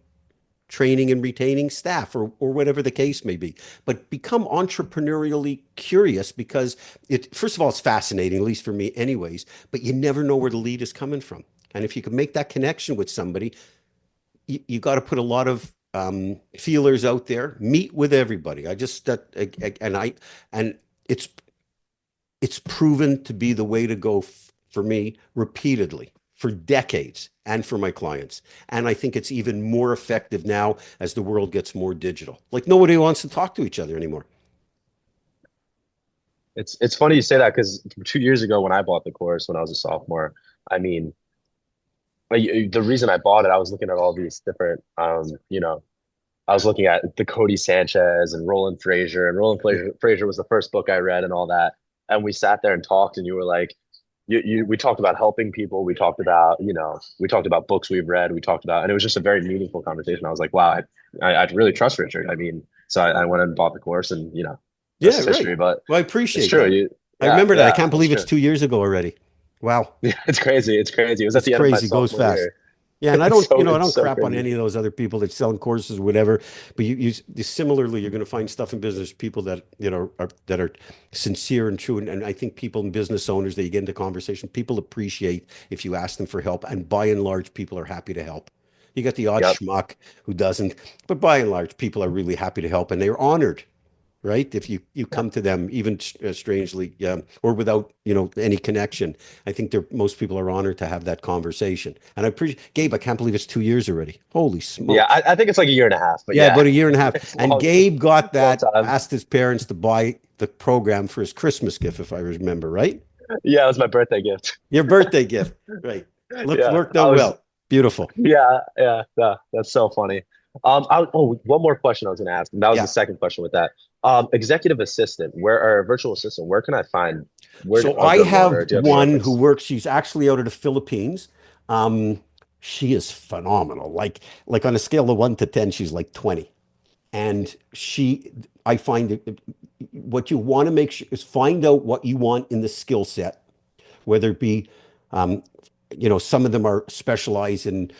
Speaker 1: training, and retaining staff, or whatever the case may be. But become entrepreneurially curious, because first of all, it's fascinating, at least for me anyways, but you never know where the lead is coming from. And if you can make that connection with somebody, you got to put a lot of feelers out there, meet with everybody. It's proven to be the way to go for me repeatedly, for decades, and for my clients. And I think it's even more effective now as the world gets more digital. Nobody wants to talk to each other anymore.
Speaker 2: It's funny you say that, because 2 years ago when I bought the course, when I was a sophomore, the reason I bought it, I was looking at all these different, I was looking at the Cody Sanchez and Roland Frazier, and Roland Frazier was the first book I read and all that. And we sat there and talked, and you were like, we talked about helping people. We talked about, books we've read. We talked about, and it was just a very meaningful conversation. I was like, wow, I really trust Richard. So I went and bought the course, and, just
Speaker 1: right.
Speaker 2: history, but
Speaker 1: Well, I
Speaker 2: it's
Speaker 1: appreciate
Speaker 2: true.
Speaker 1: that. I remember that. I can't believe it's
Speaker 2: true.
Speaker 1: 2 years ago already. Wow.
Speaker 2: Yeah, it's crazy. It's crazy. It was at
Speaker 1: It's
Speaker 2: the end of my
Speaker 1: crazy. Goes
Speaker 2: sophomore
Speaker 1: fast.
Speaker 2: year.
Speaker 1: Yeah, and I
Speaker 2: It's
Speaker 1: don't,
Speaker 2: so
Speaker 1: I
Speaker 2: it's
Speaker 1: don't
Speaker 2: so
Speaker 1: crap on
Speaker 2: crazy.
Speaker 1: any of those other people that selling courses or whatever. But similarly, you're going to find stuff in business, people that that are sincere and true. And I think people and business owners that you get into conversation, people appreciate if you ask them for help. And by and large, people are happy to help. You got the odd
Speaker 2: Yep.
Speaker 1: schmuck who doesn't, but by and large, people are really happy to help, and they're honored, right? If you come to them, even strangely, or without any connection, I think most people are honored to have that conversation. And I appreciate Gabe. I can't believe it's 2 years already. Holy smokes!
Speaker 2: Yeah, I think it's like a year and a half, but
Speaker 1: Yeah,
Speaker 2: yeah,
Speaker 1: about a year and a half.
Speaker 2: it's
Speaker 1: And
Speaker 2: long,
Speaker 1: Gabe got
Speaker 2: long
Speaker 1: that,
Speaker 2: time.
Speaker 1: asked his parents to buy the program for his Christmas gift, if I remember right.
Speaker 2: Yeah, it was my birthday gift.
Speaker 1: Your birthday gift, right?
Speaker 2: Yeah,
Speaker 1: Worked
Speaker 2: I
Speaker 1: out
Speaker 2: was.
Speaker 1: well. Beautiful.
Speaker 2: Yeah, that's so funny. One more question I was going to ask, and that was the
Speaker 1: Yeah.
Speaker 2: second question with that. Executive assistant, or virtual assistant, where can I find
Speaker 1: So
Speaker 2: a
Speaker 1: I
Speaker 2: good one,
Speaker 1: have
Speaker 2: or do you have any
Speaker 1: one who
Speaker 2: reference?
Speaker 1: works. She's actually out of the Philippines. Um, she is phenomenal. Like on a scale of 1 to 10, she's like 20. And I find what you want to make sure is find out what you want in the skill set, whether it be, some of them are specialized in,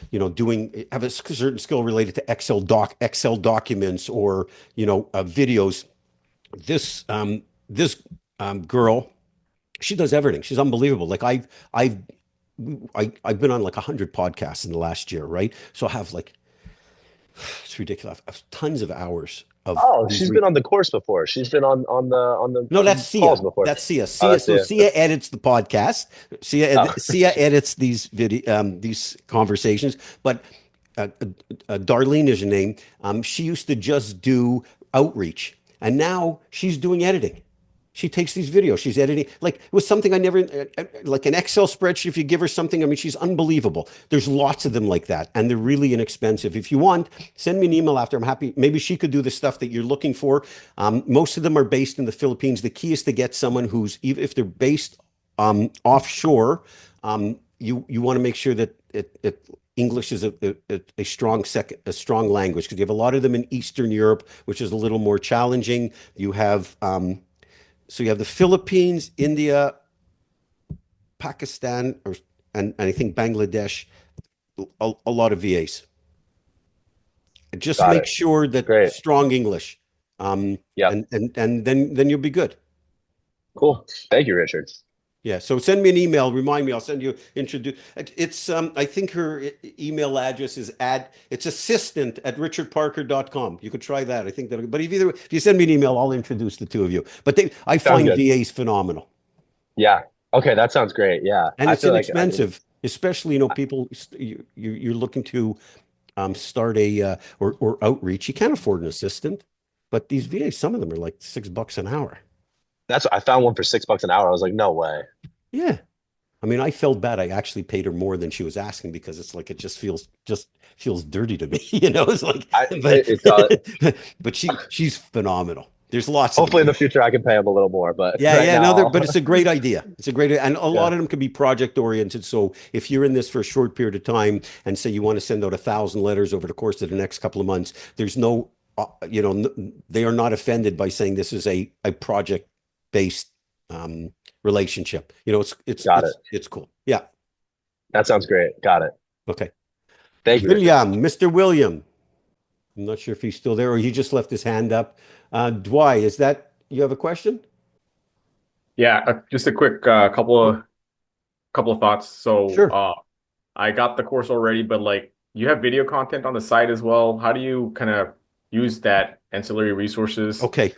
Speaker 1: have a certain skill related to Excel documents or, videos. This girl, she does everything. She's unbelievable. Like I've been on like 100 podcasts in the last year, right? So I have like, it's ridiculous. I have tons of hours of
Speaker 2: Oh,
Speaker 1: these.
Speaker 2: she's been on the course before. She's been
Speaker 1: No, that's
Speaker 2: calls
Speaker 1: Sia.
Speaker 2: before.
Speaker 1: That's Sia.
Speaker 2: Oh,
Speaker 1: Sia.
Speaker 2: that's
Speaker 1: So
Speaker 2: it.
Speaker 1: Sia edits the podcast.
Speaker 2: Oh,
Speaker 1: Sia edits these conversations. But Darlene is her name. She used to just do outreach, and now she's doing editing. She takes these videos. She's editing. Like it was something I never like an Excel spreadsheet. If you give her something, I mean, she's unbelievable. There's lots of them like that, and they're really inexpensive. If you want, send me an email after. I'm happy. Maybe she could do the stuff that you're looking for. Most of them are based in the Philippines. The key is to get someone who's, even if they're based offshore, you want to make sure that English is a strong language, because you have a lot of them in Eastern Europe, which is a little more challenging. You have so you have the Philippines, India, Pakistan, and I think Bangladesh, a lot of VAs. Just
Speaker 2: got
Speaker 1: make
Speaker 2: it.
Speaker 1: sure that
Speaker 2: Great.
Speaker 1: strong English,
Speaker 2: Yep.
Speaker 1: and then you'll be good.
Speaker 2: Cool. Thank you, Richard.
Speaker 1: Yeah. So send me an email. Remind me. I'll send you introduce. It's I think her email address is it's assistant@richardparker.com. You could try that. I think that. But if you send me an email, I'll introduce the two of you. But I
Speaker 2: Sounds
Speaker 1: find
Speaker 2: good.
Speaker 1: VAs phenomenal.
Speaker 2: Yeah. Okay, that sounds great. Yeah.
Speaker 1: And
Speaker 2: I
Speaker 1: it's
Speaker 2: feel like
Speaker 1: inexpensive, especially people you're looking to start or outreach. You can't afford an assistant, but these VAs, some of them are like $6 an hour.
Speaker 2: I found one for $6 an hour. I was like, no way.
Speaker 1: Yeah, I mean, I felt bad. I actually paid her more than she was asking, because it's like it just feels dirty to me. It's like,
Speaker 2: It does.
Speaker 1: but she's phenomenal. There's lots of
Speaker 2: Hopefully in
Speaker 1: them.
Speaker 2: the future I can pay them a little more, but
Speaker 1: Yeah,
Speaker 2: right
Speaker 1: yeah,
Speaker 2: now,
Speaker 1: no, but it's a great idea. It's a great, and a lot
Speaker 2: yeah.
Speaker 1: of them can be project oriented. So if you're in this for a short period of time and say you want to send out 1,000 letters over the course of the next couple of months, there's no, they are not offended by saying this is a project based relationship.
Speaker 2: Got it.
Speaker 1: It's cool. Yeah.
Speaker 2: That sounds great. Got it.
Speaker 1: Okay.
Speaker 2: Thank you, Richard.
Speaker 1: Mr. William. I'm not sure if he's still there or he just left his hand up. Dwight, you have a question?
Speaker 5: Yeah, just a quick couple of thoughts. So
Speaker 1: Sure.
Speaker 5: I got the course already, but like you have video content on the site as well. How do you kind of use that ancillary resources?
Speaker 1: Okay.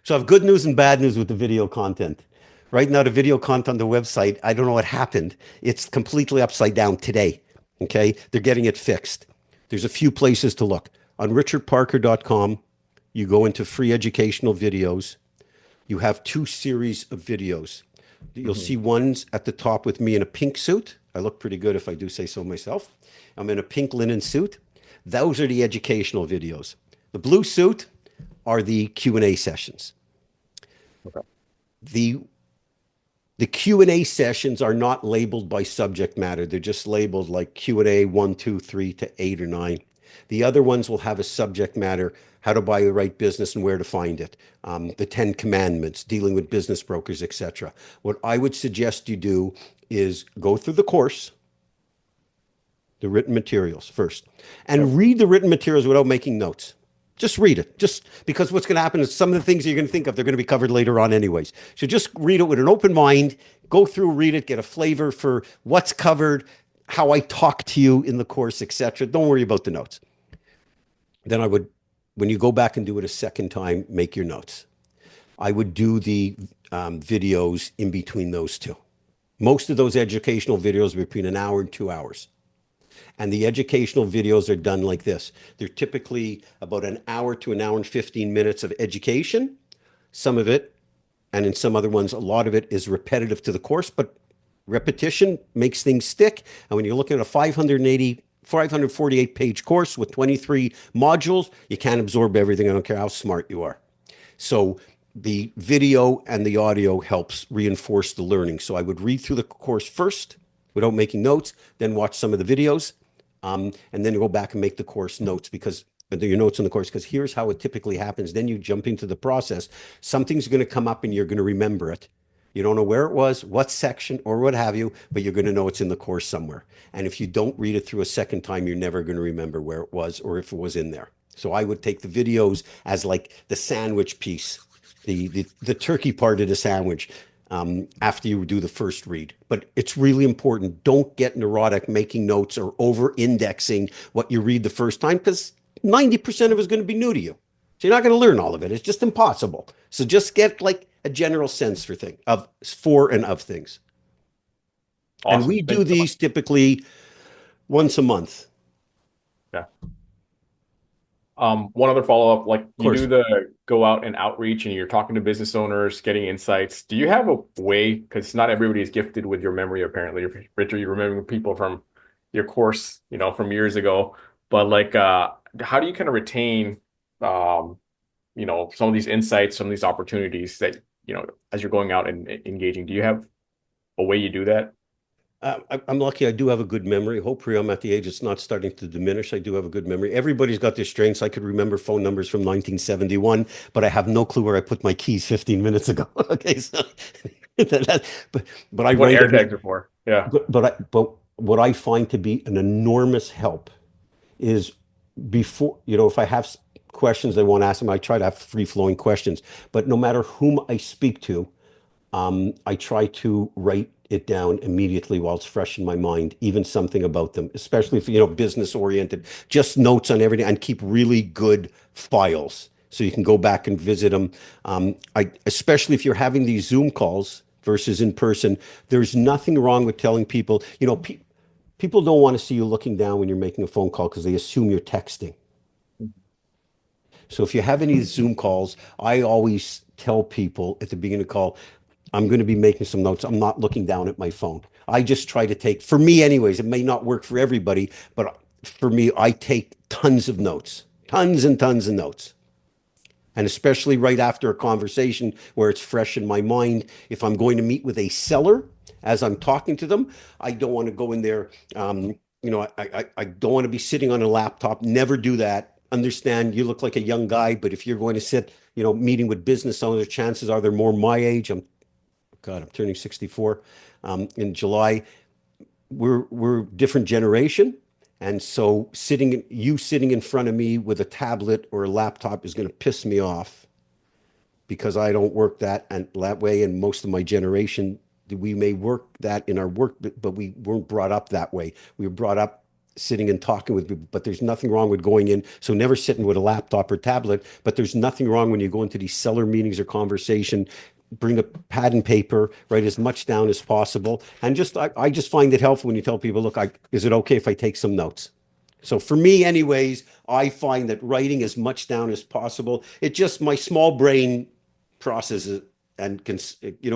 Speaker 1: So I have good news and bad news with the video content. Right now, the video content on the website, I don't know what happened. It's completely upside down today. Okay. They're getting it fixed. There's a few places to look. On richardparker.com, you go into free educational videos. You have 2 series of videos. You'll see ones at the top with me in a pink suit. I look pretty good if I do say so myself. I'm in a pink linen suit. Those are the educational videos. The blue suit are the Q&A sessions.
Speaker 2: Okay.
Speaker 1: The Q&A sessions are not labeled by subject matter. They're just labeled like Q&A 1, 2, 3 to 8 or 9. The other ones will have a subject matter, how to buy the right business and where to find it, the 10 commandments, dealing with business brokers, etc. What I would suggest you do is go through the course, the written materials first, and read the written materials without making notes. Just read it, just because what's going to happen is some of the things you're going to think of, they're going to be covered later on anyways. So just read it with an open mind, go through, read it, get a flavor for what's covered, how I talk to you in the course, etc. Don't worry about the notes. Then I would, when you go back and do it a second time, make your notes. I would do the videos in between those two. Most of those educational videos are between an hour and 2 hours. And the educational videos are done like this. They're typically about an hour to an hour and 15 minutes of education. Some of it, and in some other ones, a lot of it is repetitive to the course, but repetition makes things stick. And when you're looking at a 548 page course with 23 modules, you can't absorb everything. I don't care how smart you are. So the video and the audio helps reinforce the learning. So I would read through the course first without making notes, then watch some of the videos, and then go back and make the course notes, because your notes in the course, because here's how it typically happens. Then you jump into the process. Something's going to come up and you're going to remember it. You don't know where it was, what section, or what have you, but you're going to know it's in the course somewhere. And if you don't read it through a second time, you're never going to remember where it was or if it was in there. So I would take the videos as like the sandwich piece, the turkey part of the sandwich, after you do the first read. But it's really important. Don't get neurotic making notes or over-indexing what you read the first time, because 90% of it is going to be new to you. So you're not going to learn all of it. It's just impossible. So just get like a general sense for things, of things. Awesome. And we do these typically once a month.
Speaker 5: Yeah. One other follow-up, like you do the go out and outreach and you're talking to business owners, getting insights. Do you have a way, because not everybody is gifted with your memory, apparently. Richard, you remember people from your course, from years ago, but like, how do you kind of retain, some of these insights, some of these opportunities that, as you're going out and engaging? Do you have a way you do that?
Speaker 1: I'm lucky. I do have a good memory. Hopefully I'm at the age it's not starting to diminish. I do have a good memory. Everybody's got their strengths. I could remember phone numbers from 1971, but I have no clue where I put my keys 15 minutes ago. Okay, so but I
Speaker 5: what air tags are for. Yeah.
Speaker 1: But what I find to be an enormous help is before, if I have questions I want to ask them, I try to have free-flowing questions. But no matter whom I speak to, I try to write it down immediately while it's fresh in my mind, even something about them, especially if, business oriented, just notes on everything, and keep really good files so you can go back and visit them. Especially if you're having these Zoom calls versus in person, there's nothing wrong with telling people, people don't want to see you looking down when you're making a phone call because they assume you're texting. So if you have any Zoom calls, I always tell people at the beginning of the call, I'm going to be making some notes. I'm not looking down at my phone. I just try to take, for me anyways, it may not work for everybody, but for me, I take tons of notes, tons and tons of notes. And especially right after a conversation where it's fresh in my mind, if I'm going to meet with a seller, as I'm talking to them, I don't want to go in there. I don't want to be sitting on a laptop. Never do that. Understand you look like a young guy, but if you're going to sit, meeting with business owners, chances are they're more my age. I'm turning 64 in July. We're different generation. And so sitting in front of me with a tablet or a laptop is going to piss me off, because I don't work that way. And most of my generation, we may work that in our work, but we weren't brought up that way. We were brought up sitting and talking with people, but there's nothing wrong with going in. So never sitting with a laptop or tablet, but there's nothing wrong when you go into these seller meetings or conversation, bring a pad and paper, write as much down as possible. And I just find it helpful when you tell people, look, is it okay if I take some notes? So for me anyways, I find that writing as much down as possible, it just, my small brain processes it and can,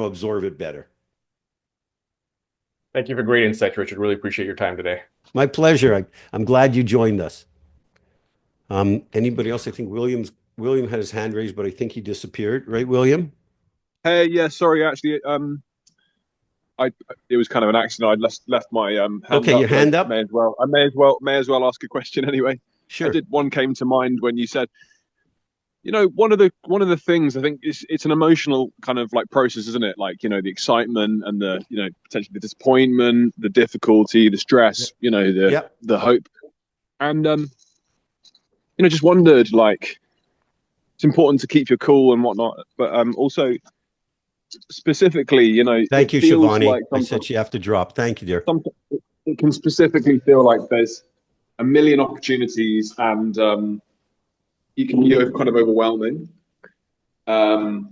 Speaker 1: absorb it better.
Speaker 5: Thank you for great insights, Richard. Really appreciate your time today.
Speaker 1: My pleasure. I'm glad you joined us. Anybody else? I think William had his hand raised, but I think he disappeared. Right, William?
Speaker 11: Hey, yeah, sorry. Actually, it was kind of an accident. I left my hand.
Speaker 1: Okay,
Speaker 11: up,
Speaker 1: your hand up.
Speaker 11: I may as well ask a question anyway.
Speaker 1: Sure.
Speaker 11: One came to mind when you said, one of the things I think it's an emotional kind of like process, isn't it? Like, the excitement and the, potentially the disappointment, the difficulty, the stress, the hope. And, just wondered, like, it's important to keep your cool and whatnot, but also specifically,
Speaker 1: Thank you,
Speaker 11: it feels
Speaker 1: Shivani.
Speaker 11: like
Speaker 1: I said you have to drop. Thank you, dear.
Speaker 11: It can specifically feel like there's a million opportunities and you can be kind of overwhelming. How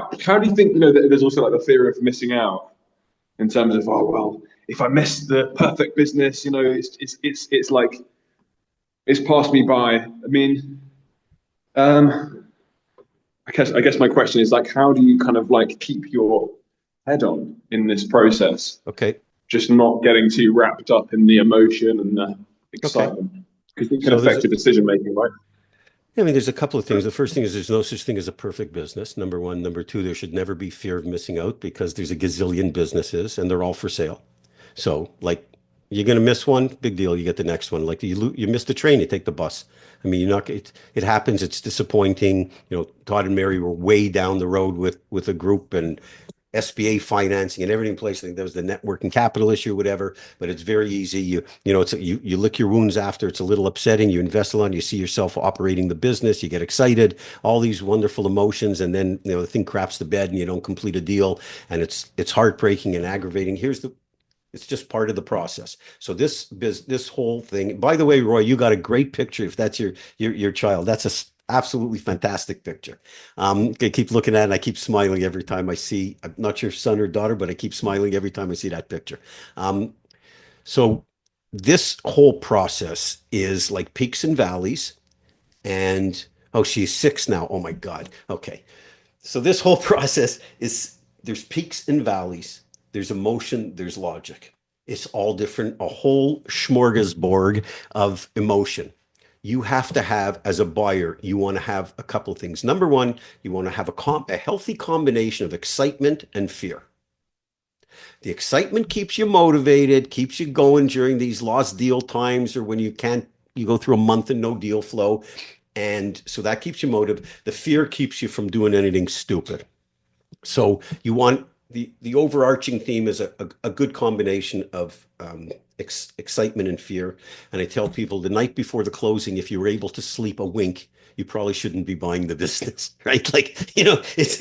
Speaker 11: do you think, that there's also like the fear of missing out in terms of, oh, well, if I miss the perfect business, it's like, it's passed me by. I mean, I guess my question is like, how do you kind of like keep your head on in this process?
Speaker 1: Okay.
Speaker 11: Just not getting too wrapped up in the emotion and the excitement, because it can affect your decision making, right?
Speaker 1: I mean, there's a couple of things. The first thing is there's no such thing as a perfect business. Number one. Number two, there should never be fear of missing out because there's a gazillion businesses and they're all for sale. So like, you're going to miss one, big deal. You get the next one. Like you miss the train, you take the bus. I mean, it happens. It's disappointing. Todd and Mary were way down the road with a group and SBA financing and everything in place. I think there was the net working capital issue, whatever, but it's very easy. You lick your wounds after. It's a little upsetting. You invest a lot, you see yourself operating the business, you get excited, all these wonderful emotions. And then, the thing craps the bed and you don't complete a deal. And it's heartbreaking and aggravating. It's just part of the process. So this whole thing, by the way, Roy, you got a great picture. If that's your child, that's a absolutely fantastic picture. I keep looking at it and I keep smiling every time I see, I'm not sure son or daughter, but I keep smiling every time I see that picture. So this whole process is like peaks and valleys and, oh, she's 6 now. Oh my God. Okay. So this whole process there's peaks and valleys. There's emotion, there's logic. It's all different, a whole smorgasbord of emotion. You have to have, as a buyer, you want to have a couple of things. Number one, you want to have a healthy combination of excitement and fear. The excitement keeps you motivated, keeps you going during these lost deal times or when you go through a month and no deal flow. And so that keeps you motivated. The fear keeps you from doing anything stupid. So you want the overarching theme is a good combination of excitement and fear. And I tell people the night before the closing, if you were able to sleep a wink, you probably shouldn't be buying the business, right? Like, it's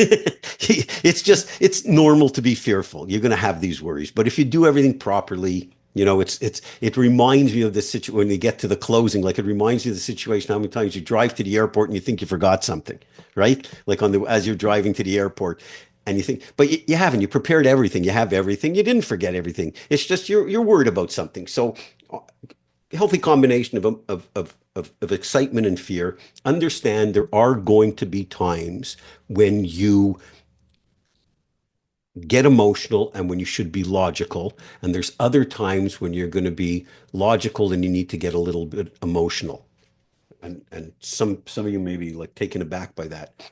Speaker 1: normal to be fearful. You're going to have these worries, but if you do everything properly, it reminds me of the situation when you get to the closing, like it reminds you of the situation, how many times you drive to the airport and you think you forgot something, right? Like as you're driving to the airport. And you think, but you haven't. You prepared everything. You have everything. You didn't forget everything. It's just you're worried about something. So, healthy combination of excitement and fear. Understand there are going to be times when you get emotional and when you should be logical. And there's other times when you're going to be logical and you need to get a little bit emotional. And some of you may be like taken aback by that.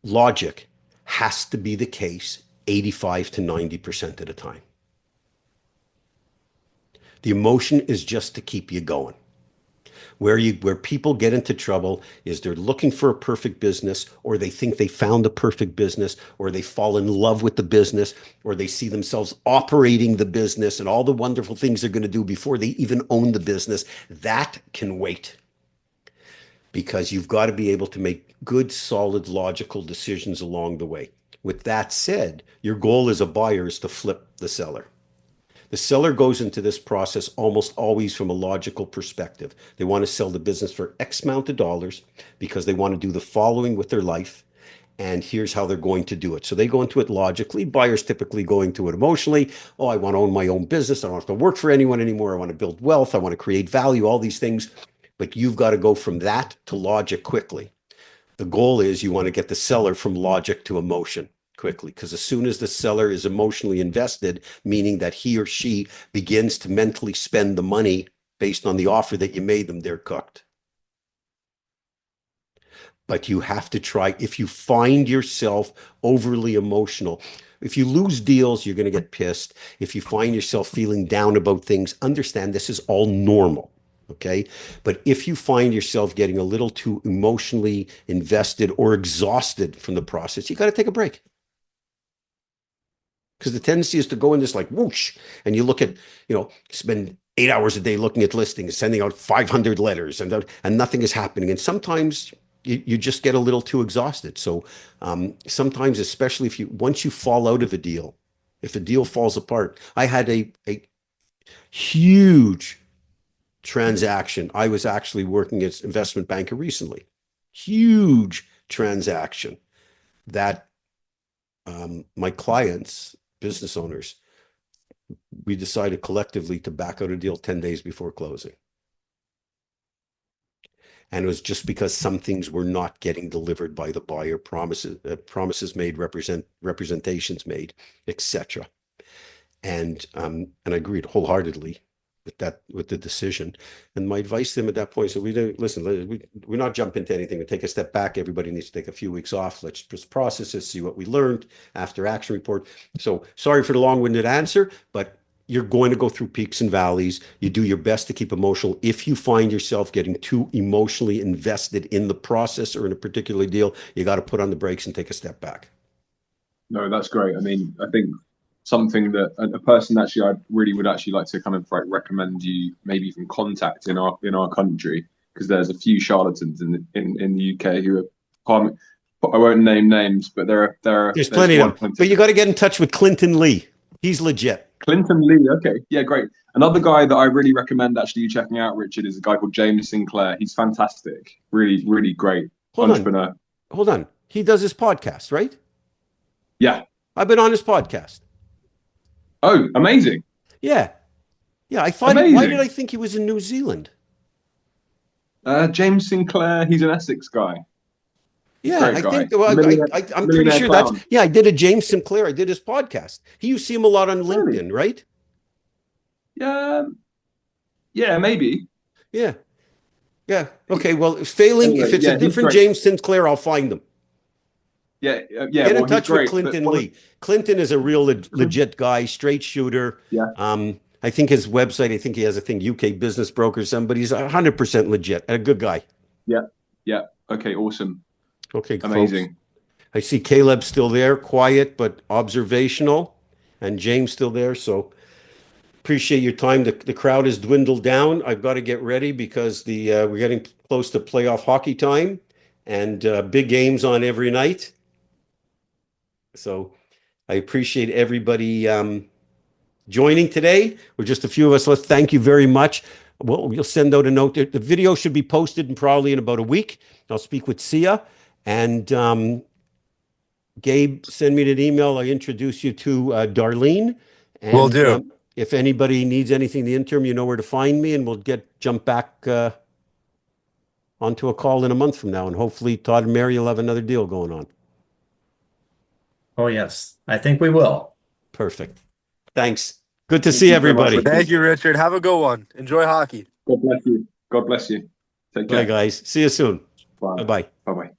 Speaker 1: Logic has to be the case 85 to 90% of the time. The emotion is just to keep you going. Where people get into trouble is they're looking for a perfect business, or they think they found a perfect business, or they fall in love with the business, or they see themselves operating the business and all the wonderful things they're going to do before they even own the business. That can wait. Because you've got to be able to make good, solid, logical decisions along the way. With that said, your goal as a buyer is to flip the seller. The seller goes into this process almost always from a logical perspective. They want to sell the business for X amount of dollars because they want to do the following with their life. And here's how they're going to do it. So they go into it logically. Buyers typically go into it emotionally. Oh, I want to own my own business. I don't have to work for anyone anymore. I want to build wealth. I want to create value, all these things. But you've got to go from that to logic quickly. The goal is you want to get the seller from logic to emotion quickly, because as soon as the seller is emotionally invested, meaning that he or she begins to mentally spend the money based on the offer that you made them, they're cooked. But you have to try, if you find yourself overly emotional, if you lose deals, you're going to get pissed. If you find yourself feeling down about things, understand this is all normal. Okay. But if you find yourself getting a little too emotionally invested or exhausted from the process, you got to take a break. Because the tendency is to go in this like whoosh, and you look at, spend 8 hours a day looking at listings, sending out 500 letters, and nothing is happening. And sometimes you just get a little too exhausted. So sometimes, especially once you fall out of a deal, if a deal falls apart, I had a huge transaction. I was actually working as investment banker recently. Huge transaction that my clients, business owners, we decided collectively to back out a deal 10 days before closing. And it was just because some things were not getting delivered by the buyer, promises made, representations made, etc. And I agreed wholeheartedly with the decision. And my advice to them at that point, so we're not jump into anything. We take a step back. Everybody needs to take a few weeks off. Let's just process this, see what we learned after action report. So sorry for the long-winded answer, but you're going to go through peaks and valleys. You do your best to keep emotional. If you find yourself getting too emotionally invested in the process or in a particular deal, you got to put on the brakes and take a step back.
Speaker 11: No, that's great. I mean, I think something that a person actually I really would actually like to kind of like recommend you maybe even contact in our country, because there's a few charlatans in the UK who are, I won't name names, but there's
Speaker 1: plenty of them. But you got to get in touch with Clinton Lee. He's legit.
Speaker 11: Clinton Lee, okay, yeah, great. Another guy that I really recommend actually you checking out, Richard, is a guy called James Sinclair. He's fantastic, really, really great entrepreneur.
Speaker 1: Hold on, he does his podcast, right?
Speaker 11: Yeah,
Speaker 1: I've been on his podcast.
Speaker 11: Oh, amazing!
Speaker 1: Yeah. I thought. Why did I think he was in New Zealand?
Speaker 11: James Sinclair, he's an Essex guy.
Speaker 1: Yeah, I think. Well, I'm pretty sure that's. Yeah, I did a James Sinclair. I did his podcast. You see him a lot on LinkedIn, right?
Speaker 11: Yeah, maybe.
Speaker 1: Yeah. Okay. Well, failing, if it's a different James Sinclair, I'll find them.
Speaker 11: Yeah.
Speaker 1: Get in touch with Clinton Lee. Clinton is a real legit guy, straight shooter.
Speaker 11: Yeah.
Speaker 1: I think his website. I think he has a thing, UK Business Broker. Somebody's 100% legit and a good guy.
Speaker 11: Yeah. Okay. Awesome.
Speaker 1: Okay,
Speaker 11: amazing.
Speaker 1: Folks. I see Caleb still there, quiet but observational, and James still there. So appreciate your time. The crowd has dwindled down. I've got to get ready because we're getting close to playoff hockey time, and big games on every night. So I appreciate everybody joining today. We're just a few of us. Let's thank you very much. We'll send out a note. The video should be posted probably in about a week. I'll speak with Sia. And Gabe, send me an email. I'll introduce you to Darlene. And,
Speaker 12: will do.
Speaker 1: If anybody needs anything in the interim, you know where to find me, and we'll jump back onto a call in a month from now. And hopefully Todd and Mary will have another deal going on.
Speaker 12: Oh, yes. I think we will.
Speaker 1: Perfect. Thanks. Good to see everybody.
Speaker 12: Thank you, Richard. Have a good one. Enjoy hockey.
Speaker 11: God bless you. God bless you. Take care.
Speaker 1: Bye, guys. See you soon.
Speaker 11: Bye.
Speaker 1: Bye-bye.
Speaker 11: Bye-bye.